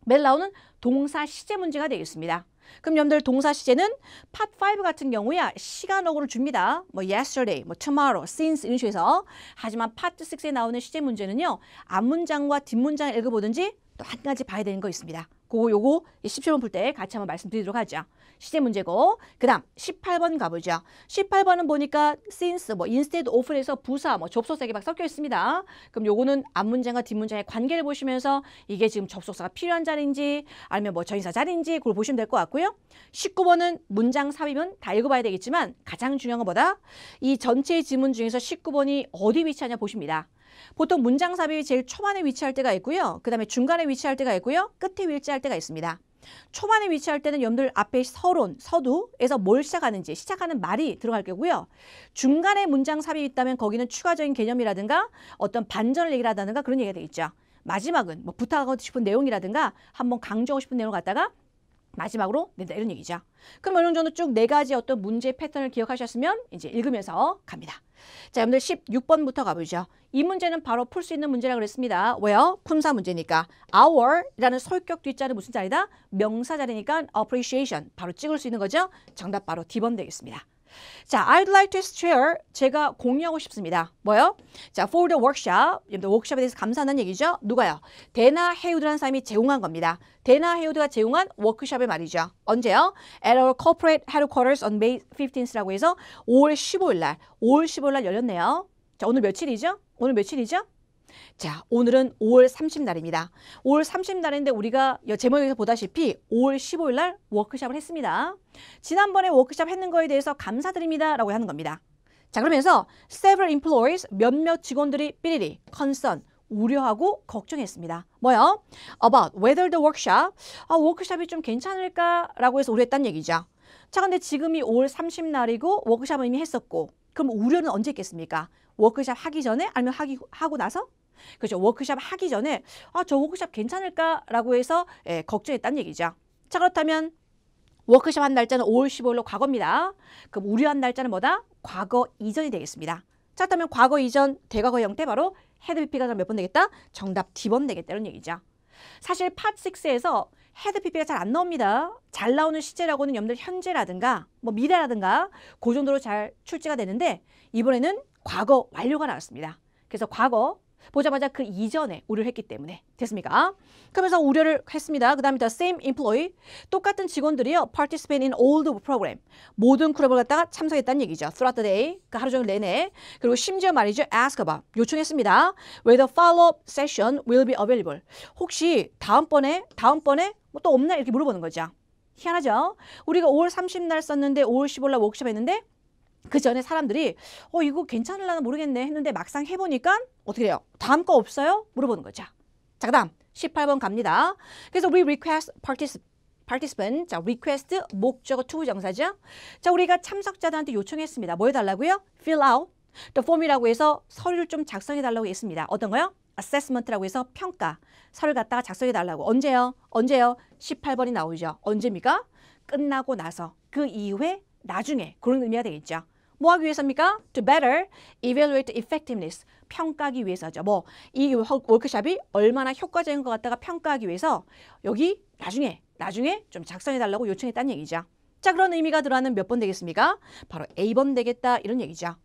매달 나오는 동사 시제 문제가 되겠습니다. 그럼 여러분들 동사 시제는 파트 5 같은 경우야 시간어구를 줍니다. 뭐 yesterday, 뭐 tomorrow, since 이런 식으로. 하지만 파트 6에 나오는 시제 문제는요. 앞문장과 뒷문장을 읽어보든지 또 한 가지 봐야 되는 거 있습니다. 요거 17번 풀 때 같이 한번 말씀드리도록 하죠. 시제 문제고 그 다음 18번 가보죠. 18번은 보니까 since, 뭐 instead of에서 부사, 뭐 접속사가 막 섞여 있습니다. 그럼 요거는 앞문장과 뒷문장의 관계를 보시면서 이게 지금 접속사가 필요한 자리인지 아니면 뭐 전치사 자리인지 그걸 보시면 될 것 같고요. 19번은 문장 삽입은 다 읽어봐야 되겠지만 가장 중요한 것보다 이 전체의 지문 중에서 19번이 어디 위치하냐 보십니다. 보통 문장 삽입이 제일 초반에 위치할 때가 있고요. 그 다음에 중간에 위치할 때가 있고요. 끝에 위치할 때가 있습니다. 초반에 위치할 때는 여러분들 앞에 서론, 서두에서 뭘 시작하는지 시작하는 말이 들어갈 거고요. 중간에 문장 삽입이 있다면 거기는 추가적인 개념이라든가 어떤 반전을 얘기를 하다든가 그런 얘기가 되겠죠. 마지막은 뭐 부탁하고 싶은 내용이라든가 한번 강조하고 싶은 내용을 갖다가 마지막으로 낸다 이런 얘기죠. 그럼 어느 정도 쭉 네 가지 어떤 문제 패턴을 기억하셨으면 이제 읽으면서 갑니다. 자, 여러분들 16번부터 가보죠. 이 문제는 바로 풀 수 있는 문제라고 그랬습니다. 왜요? 품사 문제니까. Our이라는 솔격 뒷자리는 무슨 자리다? 명사 자리니까 appreciation 바로 찍을 수 있는 거죠. 정답 바로 D번 되겠습니다. 자, I'd like to share. 제가 공유하고 싶습니다. 뭐요? 자, for the workshop. 여러분들 워크숍에 대해서 감사하는 얘기죠. 누가요? 데나 헤우드라는 사람이 제공한 겁니다. 데나 헤우드가 제공한 워크숍의 말이죠. 언제요? At our corporate headquarters on May 15th라고 해서 5월 15일 날. 5월 15일 날 열렸네요. 자, 오늘 며칠이죠? 오늘 며칠이죠? 자, 오늘은 5월 30날입니다. 5월 30날인데 우리가 제목에서 보다시피 5월 15일 날 워크숍을 했습니다. 지난번에 워크숍 했는 거에 대해서 감사드립니다 라고 하는 겁니다. 자, 그러면서 several employees, 몇몇 직원들이 삐리리, concern, 우려하고 걱정했습니다. 뭐요? About whether the workshop, 워크숍이 좀 괜찮을까라고 해서 우려했다는 얘기죠. 자, 근데 지금이 5월 30날이고 워크숍은 이미 했었고 그럼 우려는 언제 있겠습니까? 워크숍 하기 전에 아니면 하고 나서? 그렇죠. 워크숍 하기 전에 저 워크숍 괜찮을까라고 해서 걱정했다는 얘기죠. 자, 그렇다면 워크숍 한 날짜는 5월 15일로 과거입니다. 그럼 우려한 날짜는 뭐다? 과거 이전이 되겠습니다. 자, 그렇다면 과거 이전 대과거 형태 바로 had pp가 몇 번 되겠다? 정답 D번 되겠다 이런 얘기죠. 사실 파트 6에서 had pp가 잘 안 나옵니다. 잘 나오는 시제라고는 여러분들 현재라든가 뭐 미래라든가 그 정도로 잘 출제가 되는데 이번에는 과거 완료가 나왔습니다. 그래서 과거 보자마자 그 이전에 우려를 했기 때문에 됐습니까? 그러면서 우려를 했습니다. 그 다음에 the same employee 똑같은 직원들이요 participate in all the program 모든 프로그램을 갖다가 참석했다는 얘기죠. throughout the day 그 하루 종일 내내 그리고 심지어 말이죠 ask about 요청했습니다. whether follow-up session will be available 혹시 다음번에 뭐 또 없나 이렇게 물어보는 거죠. 희한하죠? 우리가 5월 30날 썼는데 5월 15일 날 워크숍 했는데 그 전에 사람들이 이거 괜찮을라나 모르겠네 했는데 막상 해보니까 어떻게 돼요? 다음 거 없어요? 물어보는 거죠. 자, 그다음 18번 갑니다. 그래서 we request participant, 자, request 목적어 to 부정사죠. 자, 우리가 참석자들한테 요청했습니다. 뭐 해달라고요? fill out the form이라고 해서 서류를 좀 작성해달라고 했습니다. 어떤 거요? assessment라고 해서 평가, 서류를 갖다가 작성해달라고. 언제요? 18번이 나오죠. 언제입니까? 끝나고 나서, 그 이후에 나중에, 그런 의미가 되겠죠. 뭐 하기 위해서입니까? To better evaluate effectiveness. 평가하기 위해서죠. 이 워크숍이 얼마나 효과적인 것 같다가 평가하기 위해서 여기 나중에 좀 작성해달라고 요청했다는 얘기죠. 자, 그런 의미가 들어가는 몇 번 되겠습니까? 바로 A번 되겠다 이런 얘기죠.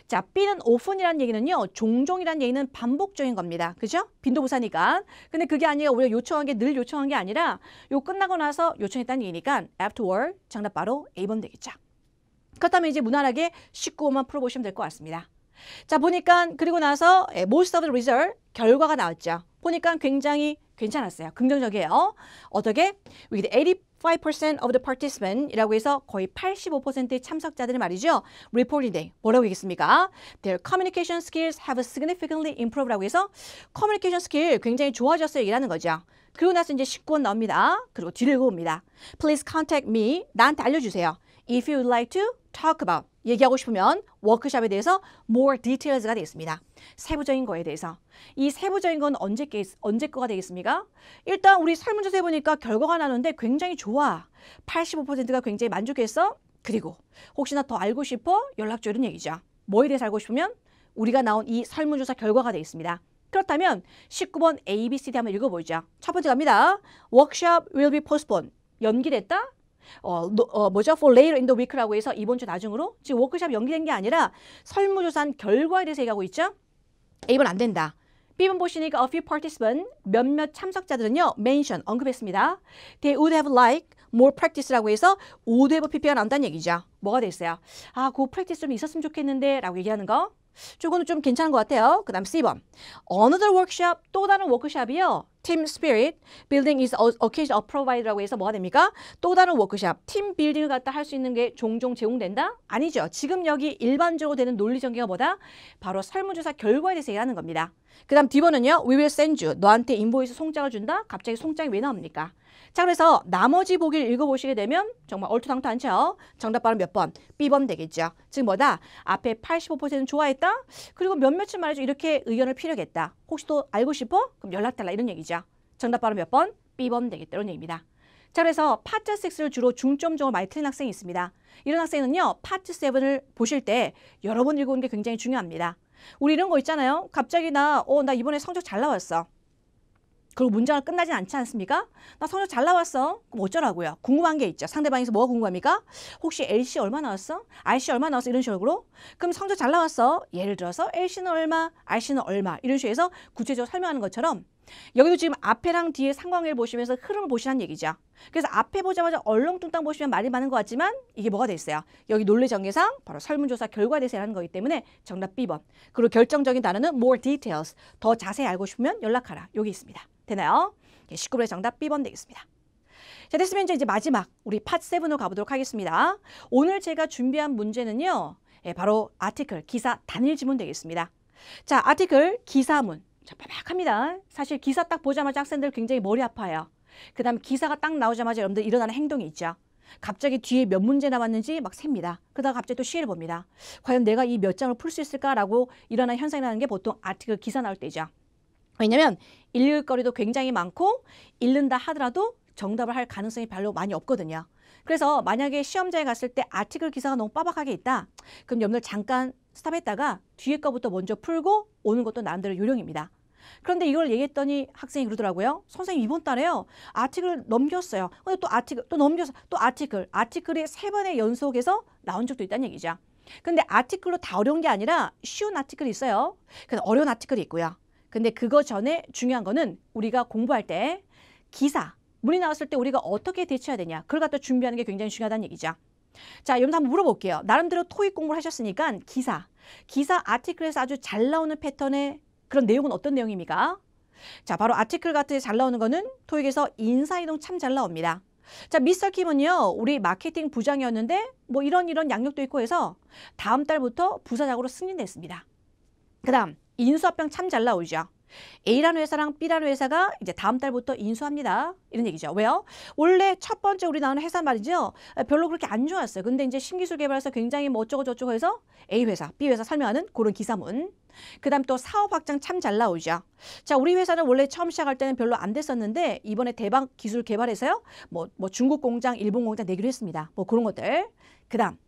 자, B는 often이라는 얘기는요. 종종이라는 얘기는 반복적인 겁니다. 그죠? 빈도부사니까. 근데 그게 아니라 우리가 요청한 게 늘 요청한 게 아니라 요 끝나고 나서 요청했다는 얘기니까 afterward 정답 바로 A번 되겠죠. 그렇다면 이제 무난하게 19번만 풀어보시면 될 것 같습니다. 자, 보니까 그리고 나서 most of the result 결과가 나왔죠. 보니까 굉장히 괜찮았어요. 긍정적이에요. 어떻게? With 85% of the participant 이라고 해서 거의 85%의 참석자들이 말이죠. reporting 뭐라고 얘기했습니까? Their communication skills have significantly improved라고 해서 communication skill 굉장히 좋아졌어요. 얘기하는 거죠. 그리고 나서 이제 19번 나옵니다. 그리고 뒤를 읽어봅니다. Please contact me. 나한테 알려주세요. If you would like to talk about. 얘기하고 싶으면 워크숍에 대해서 more details가 되겠습니다. 세부적인 거에 대해서. 이 세부적인 건 언제 거가 되겠습니까? 일단 우리 설문조사 해보니까 결과가 나는데 굉장히 좋아. 85%가 굉장히 만족했어. 그리고 혹시나 더 알고 싶어? 연락줘 이런 얘기죠. 뭐에 대해서 알고 싶으면 우리가 나온 이 설문조사 결과가 되겠습니다. 그렇다면 19번 A, B, C, D 한번 읽어보죠. 첫 번째 갑니다. Workshop will be postponed. 연기됐다? for later in the week라고 해서 이번 주 나중으로 지금 워크숍 연기된 게 아니라 설문조사한 결과에 대해서 얘기하고 있죠. A번 안 된다. B번 보시니까 a few participants 몇몇 참석자들은요 mention 언급했습니다. They would have liked more practice라고 해서 would have pp가 나온다는 얘기죠. 뭐가 됐어요? 그 practice 좀 있었으면 좋겠는데 라고 얘기하는 거. 저거는 좀 괜찮은 것 같아요. 그 다음 C번. Another workshop, 또 다른 워크숍이요. Team Spirit Building is occasionally provided라고 해서 뭐가 됩니까? 또 다른 워크숍, 팀 빌딩을 갖다 할 수 있는 게 종종 제공된다? 아니죠. 지금 여기 일반적으로 되는 논리 전개가 뭐다? 바로 설문조사 결과에 대해서 얘기하는 겁니다. 그 다음 D번은요. We will send you. 너한테 인보이스 송장을 준다? 갑자기 송장이 왜 나옵니까? 자, 그래서 나머지 보기를 읽어보시게 되면 정말 얼토당토 않죠? 정답 바로 몇 번? B번 되겠죠. 즉 뭐다? 앞에 85%는 좋아했다? 그리고 몇몇은 말이죠. 이렇게 의견을 피력했다. 혹시 또 알고 싶어? 그럼 연락달라 이런 얘기죠. 정답 바로 몇 번? B번 되겠다 이런 얘기입니다. 자, 그래서 파트 6를 주로 중점적으로 많이 틀린 학생이 있습니다. 이런 학생은요. 파트 7을 보실 때 여러 번 읽어보는 게 굉장히 중요합니다. 우리 이런 거 있잖아요. 갑자기 나 이번에 성적 잘 나왔어. 그리고 문장을 끝나진 않지 않습니까? 나 성적 잘 나왔어. 그럼 어쩌라고요? 궁금한 게 있죠. 상대방에서 뭐가 궁금합니까? 혹시 LC 얼마 나왔어? RC 얼마 나왔어? 이런 식으로. 그럼 성적 잘 나왔어. 예를 들어서 LC는 얼마, RC는 얼마 이런 식으로 해서 구체적으로 설명하는 것처럼 여기도 지금 앞에랑 뒤에 상관관계를 보시면서 흐름을 보시라는 얘기죠. 그래서 앞에 보자마자 얼렁뚱땅 보시면 말이 많은 것 같지만 이게 뭐가 됐어요? 여기 논리 전개상 바로 설문조사 결과에 대해서 하는 거기 때문에 정답 B번. 그리고 결정적인 단어는 more details. 더 자세히 알고 싶으면 연락하라. 여기 있습니다. 되나요? 19번의 정답 B번 되겠습니다. 자, 됐으면 이제 마지막 우리 팟 7으로 가보도록 하겠습니다. 오늘 제가 준비한 문제는요. 바로 아티클, 기사 단일 지문 되겠습니다. 자, 아티클, 기사문. 자, 빡빡합니다. 사실 기사 딱 보자마자 학생들 굉장히 머리 아파요. 그 다음 기사가 딱 나오자마자 여러분들 일어나는 행동이 있죠. 갑자기 뒤에 몇 문제 남았는지 막 셉니다. 그러다가 갑자기 또 시혜를 봅니다. 과연 내가 이 몇 장을 풀 수 있을까라고 일어나는 현상이 나는 게 보통 아티클 기사 나올 때죠. 왜냐면 읽을 거리도 굉장히 많고 읽는다 하더라도 정답을 할 가능성이 별로 많이 없거든요. 그래서 만약에 시험장에 갔을 때 아티클 기사가 너무 빠박하게 있다. 그럼 여러분들 잠깐 스탑했다가 뒤에 거부터 먼저 풀고 오는 것도 나름대로 요령입니다. 그런데 이걸 얘기했더니 학생이 그러더라고요. 선생님 이번 달에요. 아티클 넘겼어요. 근데 또 아티클 또 넘겨서 또 아티클이 3번의 연속에서 나온 적도 있다는 얘기죠. 근데 아티클로 다 어려운 게 아니라 쉬운 아티클이 있어요. 그래서 어려운 아티클이 있고요. 근데 그거 전에 중요한 거는 우리가 공부할 때 기사, 문이 나왔을 때 우리가 어떻게 대처해야 되냐. 그걸 갖다 준비하는 게 굉장히 중요하다는 얘기죠. 자, 여러분들 한번 물어볼게요. 나름대로 토익 공부를 하셨으니까 기사 아티클에서 아주 잘 나오는 패턴의 그런 내용은 어떤 내용입니까? 자, 바로 아티클 같은 잘 나오는 거는 토익에서 인사이동 참 잘 나옵니다. 자, 미스터 킴은요, 우리 마케팅 부장이었는데 뭐 이런 양력도 있고 해서 다음 달부터 부사장으로 승진됐습니다. 그 다음 인수합병 참 잘 나오죠. A라는 회사랑 B라는 회사가 이제 다음 달부터 인수합니다. 이런 얘기죠. 왜요? 원래 첫 번째 우리 나오는 회사 말이죠. 별로 그렇게 안 좋았어요. 근데 이제 신기술 개발해서 굉장히 뭐 어쩌고 저쩌고 해서 A 회사, B 회사 설명하는 그런 기사문. 그 다음 또 사업 확장 참 잘 나오죠. 자, 우리 회사는 원래 처음 시작할 때는 별로 안 됐었는데 이번에 대박 기술 개발해서요. 뭐 중국 공장, 일본 공장 내기로 했습니다. 뭐 그런 것들. 그 다음.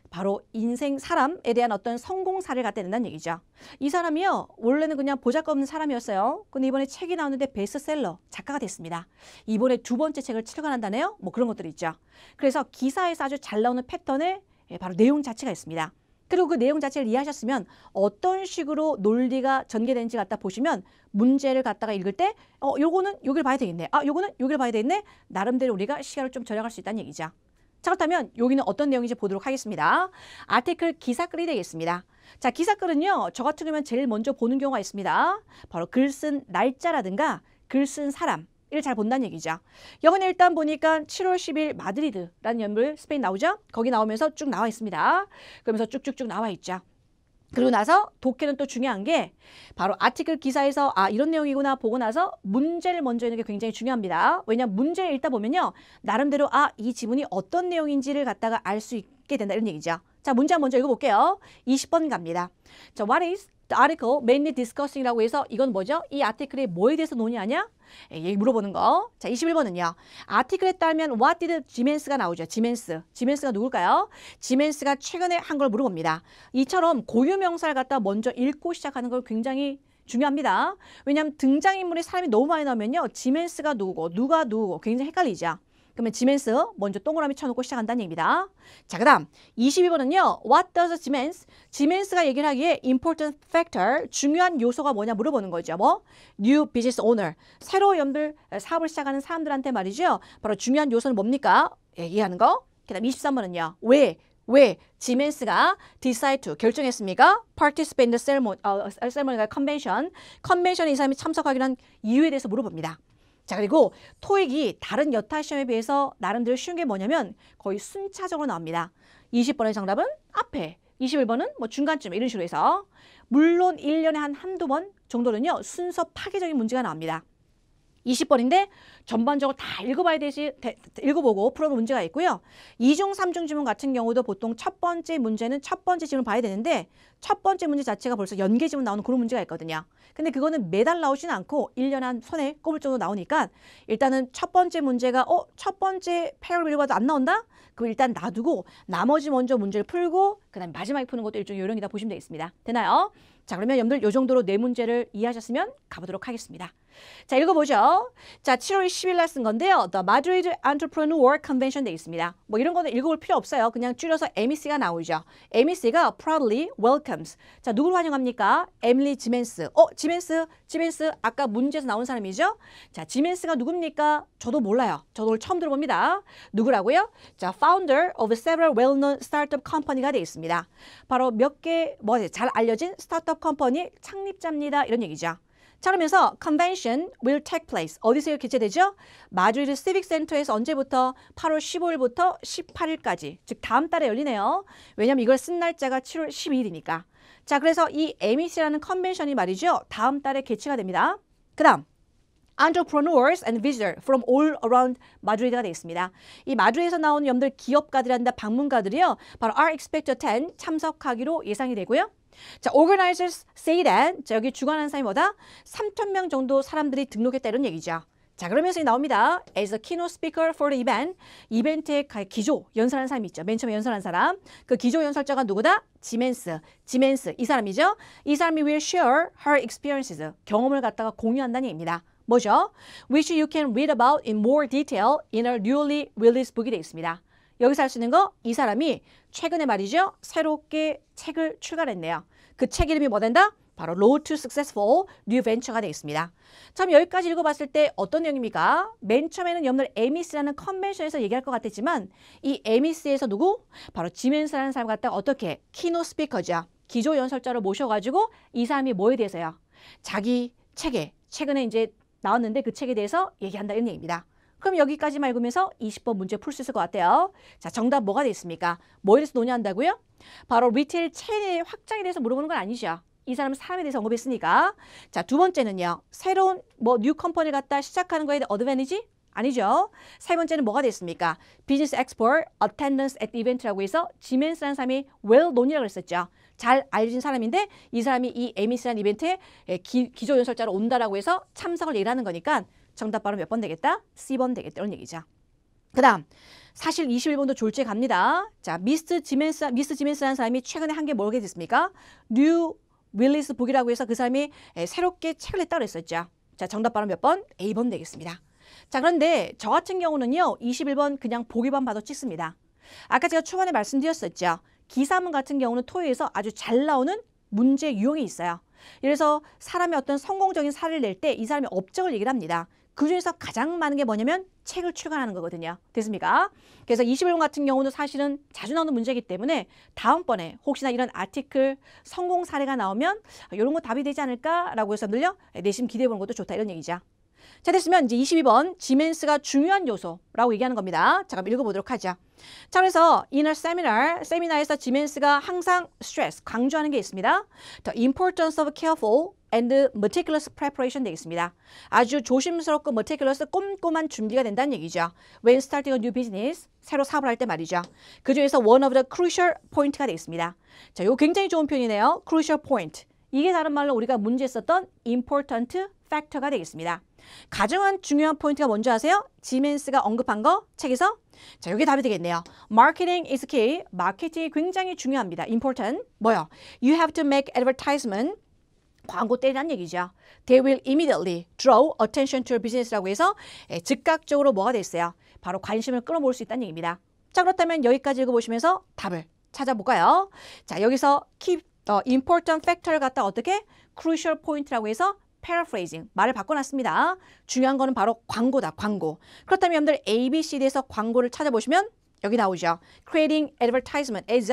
바로 인생 사람에 대한 어떤 성공 사례를 갖다 낸다는 얘기죠. 이 사람이요. 원래는 그냥 보잘것없는 사람이었어요. 근데 이번에 책이 나오는데 베스트셀러 작가가 됐습니다. 이번에 두 번째 책을 출간한다네요. 뭐 그런 것들이 있죠. 그래서 기사에서 아주 잘 나오는 패턴에 바로 내용 자체가 있습니다. 그리고 그 내용 자체를 이해하셨으면 어떤 식으로 논리가 전개되는지 갖다 보시면 문제를 갖다가 읽을 때 요거는 여기를 봐야 되겠네. 요거는 여기를 봐야 되겠네. 나름대로 우리가 시간을 좀 절약할 수 있다는 얘기죠. 자, 그렇다면 여기는 어떤 내용인지 보도록 하겠습니다. 아티클 기사글이 되겠습니다. 자, 기사글은요. 저 같은 경우는 제일 먼저 보는 경우가 있습니다. 바로 글 쓴 날짜라든가 글 쓴 사람을 잘 본다는 얘기죠. 여기는 일단 보니까 7월 10일 마드리드라는 연물 스페인 나오죠. 거기 나오면서 쭉 나와 있습니다. 그러면서 쭉쭉쭉 나와 있죠. 그리고 나서 독해는 또 중요한 게 바로 아티클 기사에서 이런 내용이구나 보고 나서 문제를 먼저 읽는 게 굉장히 중요합니다. 왜냐하면 문제를 읽다 보면요. 나름대로 이 지문이 어떤 내용인지를 갖다가 알 수 있게 된다 이런 얘기죠. 자, 문제 한번 먼저 읽어볼게요. 20번 갑니다. 자, what is the article mainly discussing이라고 해서 이건 뭐죠? 이 아티클이 뭐에 대해서 논의하냐? 얘기 물어보는 거. 자, 21번은요. 아티클에 따르면 what did 지멘스가 나오죠. 지멘스가 누굴까요? 지멘스가 최근에 한 걸 물어봅니다. 이처럼 고유명사를 갖다 먼저 읽고 시작하는 걸 굉장히 중요합니다. 왜냐하면 등장인물의 사람이 너무 많이 나오면요. 지멘스가 누구고 누가 누구고 굉장히 헷갈리죠. 그러면 지멘스 먼저 동그라미 쳐놓고 시작한다는 얘기입니다. 자, 그 다음 22번은요. What does 지멘스가 얘기를 하기에 important factor, 중요한 요소가 뭐냐 물어보는 거죠. 뭐? New business owner, 새로 사업을 시작하는 사람들한테 말이죠. 바로 중요한 요소는 뭡니까? 얘기하는 거. 그 다음 23번은요. 왜 지멘스가 decide to 결정했습니까? participate in the ceremony가 컨벤션에 이 사람이 참석하기로 한 이유에 대해서 물어봅니다. 자, 그리고 토익이 다른 여타 시험에 비해서 나름대로 쉬운 게 뭐냐면 거의 순차적으로 나옵니다. 20번의 정답은 앞에, 21번은 뭐 중간쯤 이런 식으로 해서 물론 1년에 한두 번 정도는요. 순서 파괴적인 문제가 나옵니다. 20번인데 전반적으로 다 읽어보고 풀어볼 문제가 있고요. 2중, 3중 지문 같은 경우도 보통 첫 번째 문제는 첫 번째 지문을 봐야 되는데 첫 번째 문제 자체가 벌써 연계 지문 나오는 그런 문제가 있거든요. 근데 그거는 매달 나오지는 않고 1년에 한 손에 꼽을 정도 나오니까 일단은 첫 번째 문제가 첫 번째 페어를 읽어봐도 안 나온다? 그럼 일단 놔두고 나머지 먼저 문제를 풀고 그 다음에 마지막에 푸는 것도 일종의 요령이다 보시면 되겠습니다. 되나요? 자, 그러면 여러분들 이 정도로 네 문제를 이해하셨으면 가보도록 하겠습니다. 자, 읽어보죠. 자, 7월 10일 날 쓴 건데요. The Madrid Entrepreneur Convention 돼 있습니다. 뭐 이런 거는 읽어볼 필요 없어요. 그냥 줄여서 MEC가 나오죠. MEC가 proudly welcomes. 자, 누구를 환영합니까? 에밀리 지멘스. 지멘스 아까 문제에서 나온 사람이죠. 자, 지멘스가 누굽니까? 저도 몰라요. 저도 오늘 처음 들어봅니다. 누구라고요? 자, founder of several well-known startup company가 돼 있습니다. 바로 몇 개 잘 알려진 스타트업 컴퍼니 창립자입니다. 이런 얘기죠. 자, 그러면서 convention will take place. 어디서 개최되죠? 마드리드 시빅 센터에서 언제부터? 8월 15일부터 18일까지. 즉 다음 달에 열리네요. 왜냐면 이걸 쓴 날짜가 7월 12일이니까. 자, 그래서 이 MEC라는 컨벤션이 말이죠. 다음 달에 개최가 됩니다. 그 다음 entrepreneurs and visitors from all around 마드리드가 되어 있습니다. 이 마드리드에서 나오는 여러분들 기업가들이란다 방문가들이요. 바로 are expected to attend 참석하기로 예상이 되고요. 자, organizers say that 자, 여기 주관하는 사람이 뭐다? 3,000명 정도 사람들이 등록했다 이런 얘기죠. 자, 그러면서 나옵니다. As a keynote speaker for the event. 이벤트의 기조 연설하는 사람이 있죠. 맨 처음에 연설한 사람. 그 기조 연설자가 누구다? 지멘스 이 사람이죠. 이 사람이 will share her experiences. 경험을 갖다가 공유한다는 얘기입니다. 뭐죠? Which you can read about in more detail in a newly released book이 되어 있습니다. 여기서 할 수 있는 거 이 사람이 최근에 말이죠. 새롭게 책을 출간했네요. 그 책 이름이 뭐 된다? 바로 Road to Successful New Venture가 되어 있습니다. 참 여기까지 읽어봤을 때 어떤 내용입니까? 맨 처음에는 여러분들 MEC라는 컨벤션에서 얘기할 것 같았지만 이 MEC에서 누구? 바로 지멘스라는 사람 갖다가 어떻게? 키노 스피커죠. 기조 연설자로 모셔가지고 이 사람이 뭐에 대해서요? 자기 책에 최근에 이제 나왔는데 그 책에 대해서 얘기한다 이런 얘기입니다. 그럼 여기까지만 읽으면서 20번 문제 풀 수 있을 것 같아요. 자, 정답 뭐가 되겠습니까? 뭐에 대해서 논의한다고요? 바로 리테일 체인의 확장에 대해서 물어보는 건 아니죠. 이 사람은 사람에 대해서 언급했으니까. 자, 두 번째는요. 새로운 뉴 컴퍼니를 갖다 시작하는 거에 대한 어드밴티지? 아니죠. 세 번째는 뭐가 됐습니까? 비즈니스 엑스포트, 어텐던스 앳 이벤트라고 해서 지멘스라는 사람이 well known이라고 했었죠. 잘 알려진 사람인데 이 사람이 이 MEC라는 이벤트에 기조 연설자로 온다라고 해서 참석을 예라는 거니까 정답 바로 몇 번 되겠다? C번 되겠다. 이런 얘기죠. 그 다음 사실 21번도 졸지에 갑니다. 자, 미스 지멘스라는 사람이 최근에 한 게 뭐게 됐습니까? 뉴 윌리스 북이라고 해서 그 사람이 새롭게 책을 냈다고 했었죠. 자, 정답 바로 몇 번? A번 되겠습니다. 자, 그런데 저 같은 경우는요. 21번 그냥 보기만 봐도 찍습니다. 아까 제가 초반에 말씀드렸었죠. 기사문 같은 경우는 토요에서 아주 잘 나오는 문제 유형이 있어요. 그래서 사람의 어떤 성공적인 사례를 낼 때 이 사람의 업적을 얘기를 합니다. 그중에서 가장 많은 게 뭐냐면 책을 출간하는 거거든요. 됐습니까? 그래서 21번 같은 경우는 사실은 자주 나오는 문제이기 때문에 다음번에 혹시나 이런 아티클 성공 사례가 나오면 이런 거 답이 되지 않을까라고 해서 늘려 내심 기대해 보는 것도 좋다 이런 얘기죠. 자, 됐으면 이제 22번 지멘스가 중요한 요소라고 얘기하는 겁니다. 자, 그럼 읽어보도록 하죠. 자, 그래서 in a 세미나에서 지멘스가 항상 스트레스, 강조하는 게 있습니다. The importance of careful and meticulous preparation 되겠습니다. 아주 조심스럽고 meticulous, 꼼꼼한 준비가 된다는 얘기죠. When starting a new business, 새로 사업을 할 때 말이죠. 그 중에서 one of the crucial point가 되겠습니다. 자, 이거 굉장히 좋은 표현이네요. crucial point. 이게 다른 말로 우리가 문제에 썼던 important factor가 되겠습니다. 가장 중요한 포인트가 뭔지 아세요? 지멘스가 언급한 거 책에서? 자, 이게 답이 되겠네요. Marketing is key. 마케팅이 굉장히 중요합니다. Important. 뭐요? You have to make advertisement. 광고 때리라는 얘기죠. They will immediately draw attention to your business라고 해서 즉각적으로 뭐가 됐어요? 바로 관심을 끌어모을 수 있다는 얘기입니다. 자, 그렇다면 여기까지 읽어보시면서 답을 찾아볼까요? 자, 여기서 important factor를 갖다 어떻게? crucial point라고 해서 paraphrasing, 말을 바꿔놨습니다. 중요한 거는 바로 광고다, 광고. 그렇다면 여러분들 ABCD에서 광고를 찾아보시면 여기 나오죠. Creating advertisement as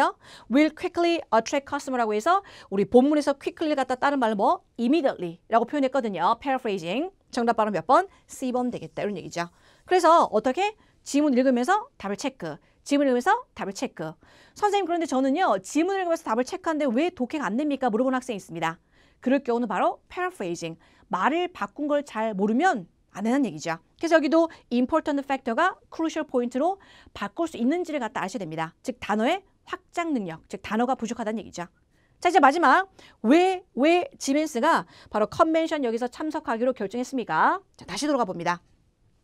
will quickly attract customer라고 해서 우리 본문에서 quickly를 갖다 다른 말로 뭐? immediately라고 표현했거든요. paraphrasing. 정답 바로 몇 번? C번 되겠다. 이런 얘기죠. 그래서 어떻게? 지문 읽으면서 답을 체크. 지문 읽으면서 답을 체크. 선생님 그런데 저는요. 지문 읽으면서 답을 체크하는데 왜 독해가 안 됩니까? 물어보는 학생이 있습니다. 그럴 경우는 바로 paraphrasing. 말을 바꾼 걸 잘 모르면 안 되는 얘기죠. 그래서 여기도 important factor가 crucial point로 바꿀 수 있는지를 갖다 아셔야 됩니다. 즉 단어의 확장 능력, 즉 단어가 부족하다는 얘기죠. 자, 이제 마지막 왜 지멘스가 바로 컨벤션 여기서 참석하기로 결정했습니까? 자, 다시 돌아가 봅니다.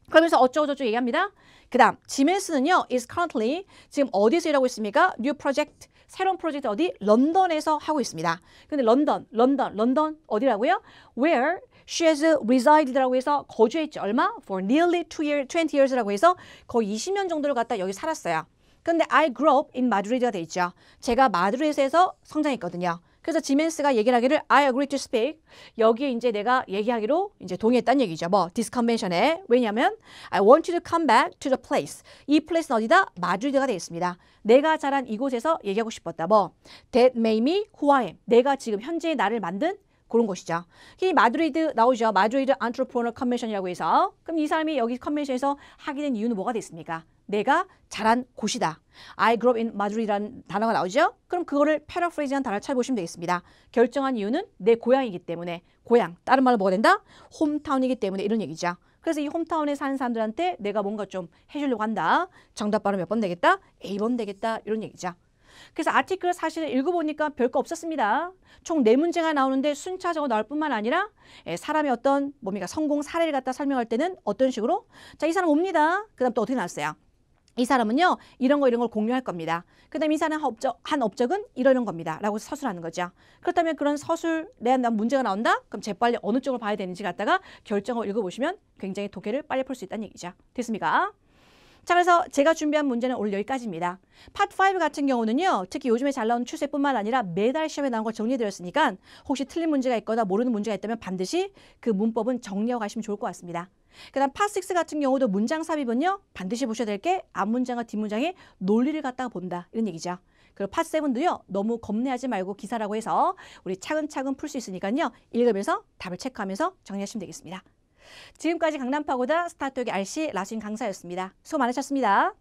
그러면서 어쩌고저쩌고 얘기합니다. 그 다음 지멘스는요 is currently 지금 어디서 일하고 있습니까? New project 새로운 프로젝트 어디? 런던에서 하고 있습니다. 근데 런던 어디라고요? Where she has resided라고 해서 거주했죠. 얼마? For nearly 20 years라고 해서 거의 20년 정도를 갖다 여기 살았어요. 근데 I grew up in Madrid가 돼 있죠. 제가 마드리드에서 성장했거든요. 그래서 지멘스가 얘기를 하기를 I agree to speak. 여기에 이제 내가 얘기하기로 이제 동의했다는 얘기죠. 뭐 this convention에. 왜냐하면 I want you to come back to the place. 이 place는 어디다? 마드리드가 되어 있습니다. 내가 자란 이곳에서 얘기하고 싶었다. 뭐 that made me who I am. 내가 지금 현재의 나를 만든 그런 곳이죠. 이 마드리드 나오죠. 마드리드 안트로프레너 컨벤션이라고 해서 그럼 이 사람이 여기 컨벤션에서 하게 된 이유는 뭐가 됐습니까? 내가 자란 곳이다. I grew up in Madrid이라는 단어가 나오죠. 그럼 그거를 paraphrase한 단어를 찾아보시면 되겠습니다. 결정한 이유는 내 고향이기 때문에 고향, 다른 말로 뭐가 된다? 홈타운이기 때문에 이런 얘기죠. 그래서 이 홈타운에 사는 사람들한테 내가 뭔가 좀 해주려고 한다. 정답 바로 몇 번 되겠다? A번 되겠다. 이런 얘기죠. 그래서 아티클 사실 읽어보니까 별거 없었습니다. 총 4문제가 나오는데 순차적으로 나올 뿐만 아니라 사람의 어떤 뭡니까 성공 사례를 갖다 설명할 때는 어떤 식으로? 자, 이 사람 옵니다. 그 다음 또 어떻게 나왔어요? 이 사람은요. 이런 걸 공유할 겁니다. 그 다음에 이 사람 한 업적은 이런 겁니다. 라고 서술하는 거죠. 그렇다면 그런 서술에 대한 문제가 나온다? 그럼 재빨리 어느 쪽을 봐야 되는지 갖다가 결정을 읽어보시면 굉장히 독해를 빨리 풀 수 있다는 얘기죠. 됐습니까? 자, 그래서 제가 준비한 문제는 오늘 여기까지입니다. 파트 5 같은 경우는요. 특히 요즘에 잘 나오는 추세뿐만 아니라 매달 시험에 나온 걸 정리해드렸으니까 혹시 틀린 문제가 있거나 모르는 문제가 있다면 반드시 그 문법은 정리하고 가시면 좋을 것 같습니다. 그 다음 파트 6 같은 경우도 문장 삽입은요. 반드시 보셔야 될 게 앞문장과 뒷문장의 논리를 갖다가 본다. 이런 얘기죠. 그리고 파트 7도요. 너무 겁내하지 말고 기사라고 해서 우리 차근차근 풀 수 있으니까요. 읽으면서 답을 체크하면서 정리하시면 되겠습니다. 지금까지 강남파고다 스타트웨기 RC 라수인 강사였습니다. 수고 많으셨습니다.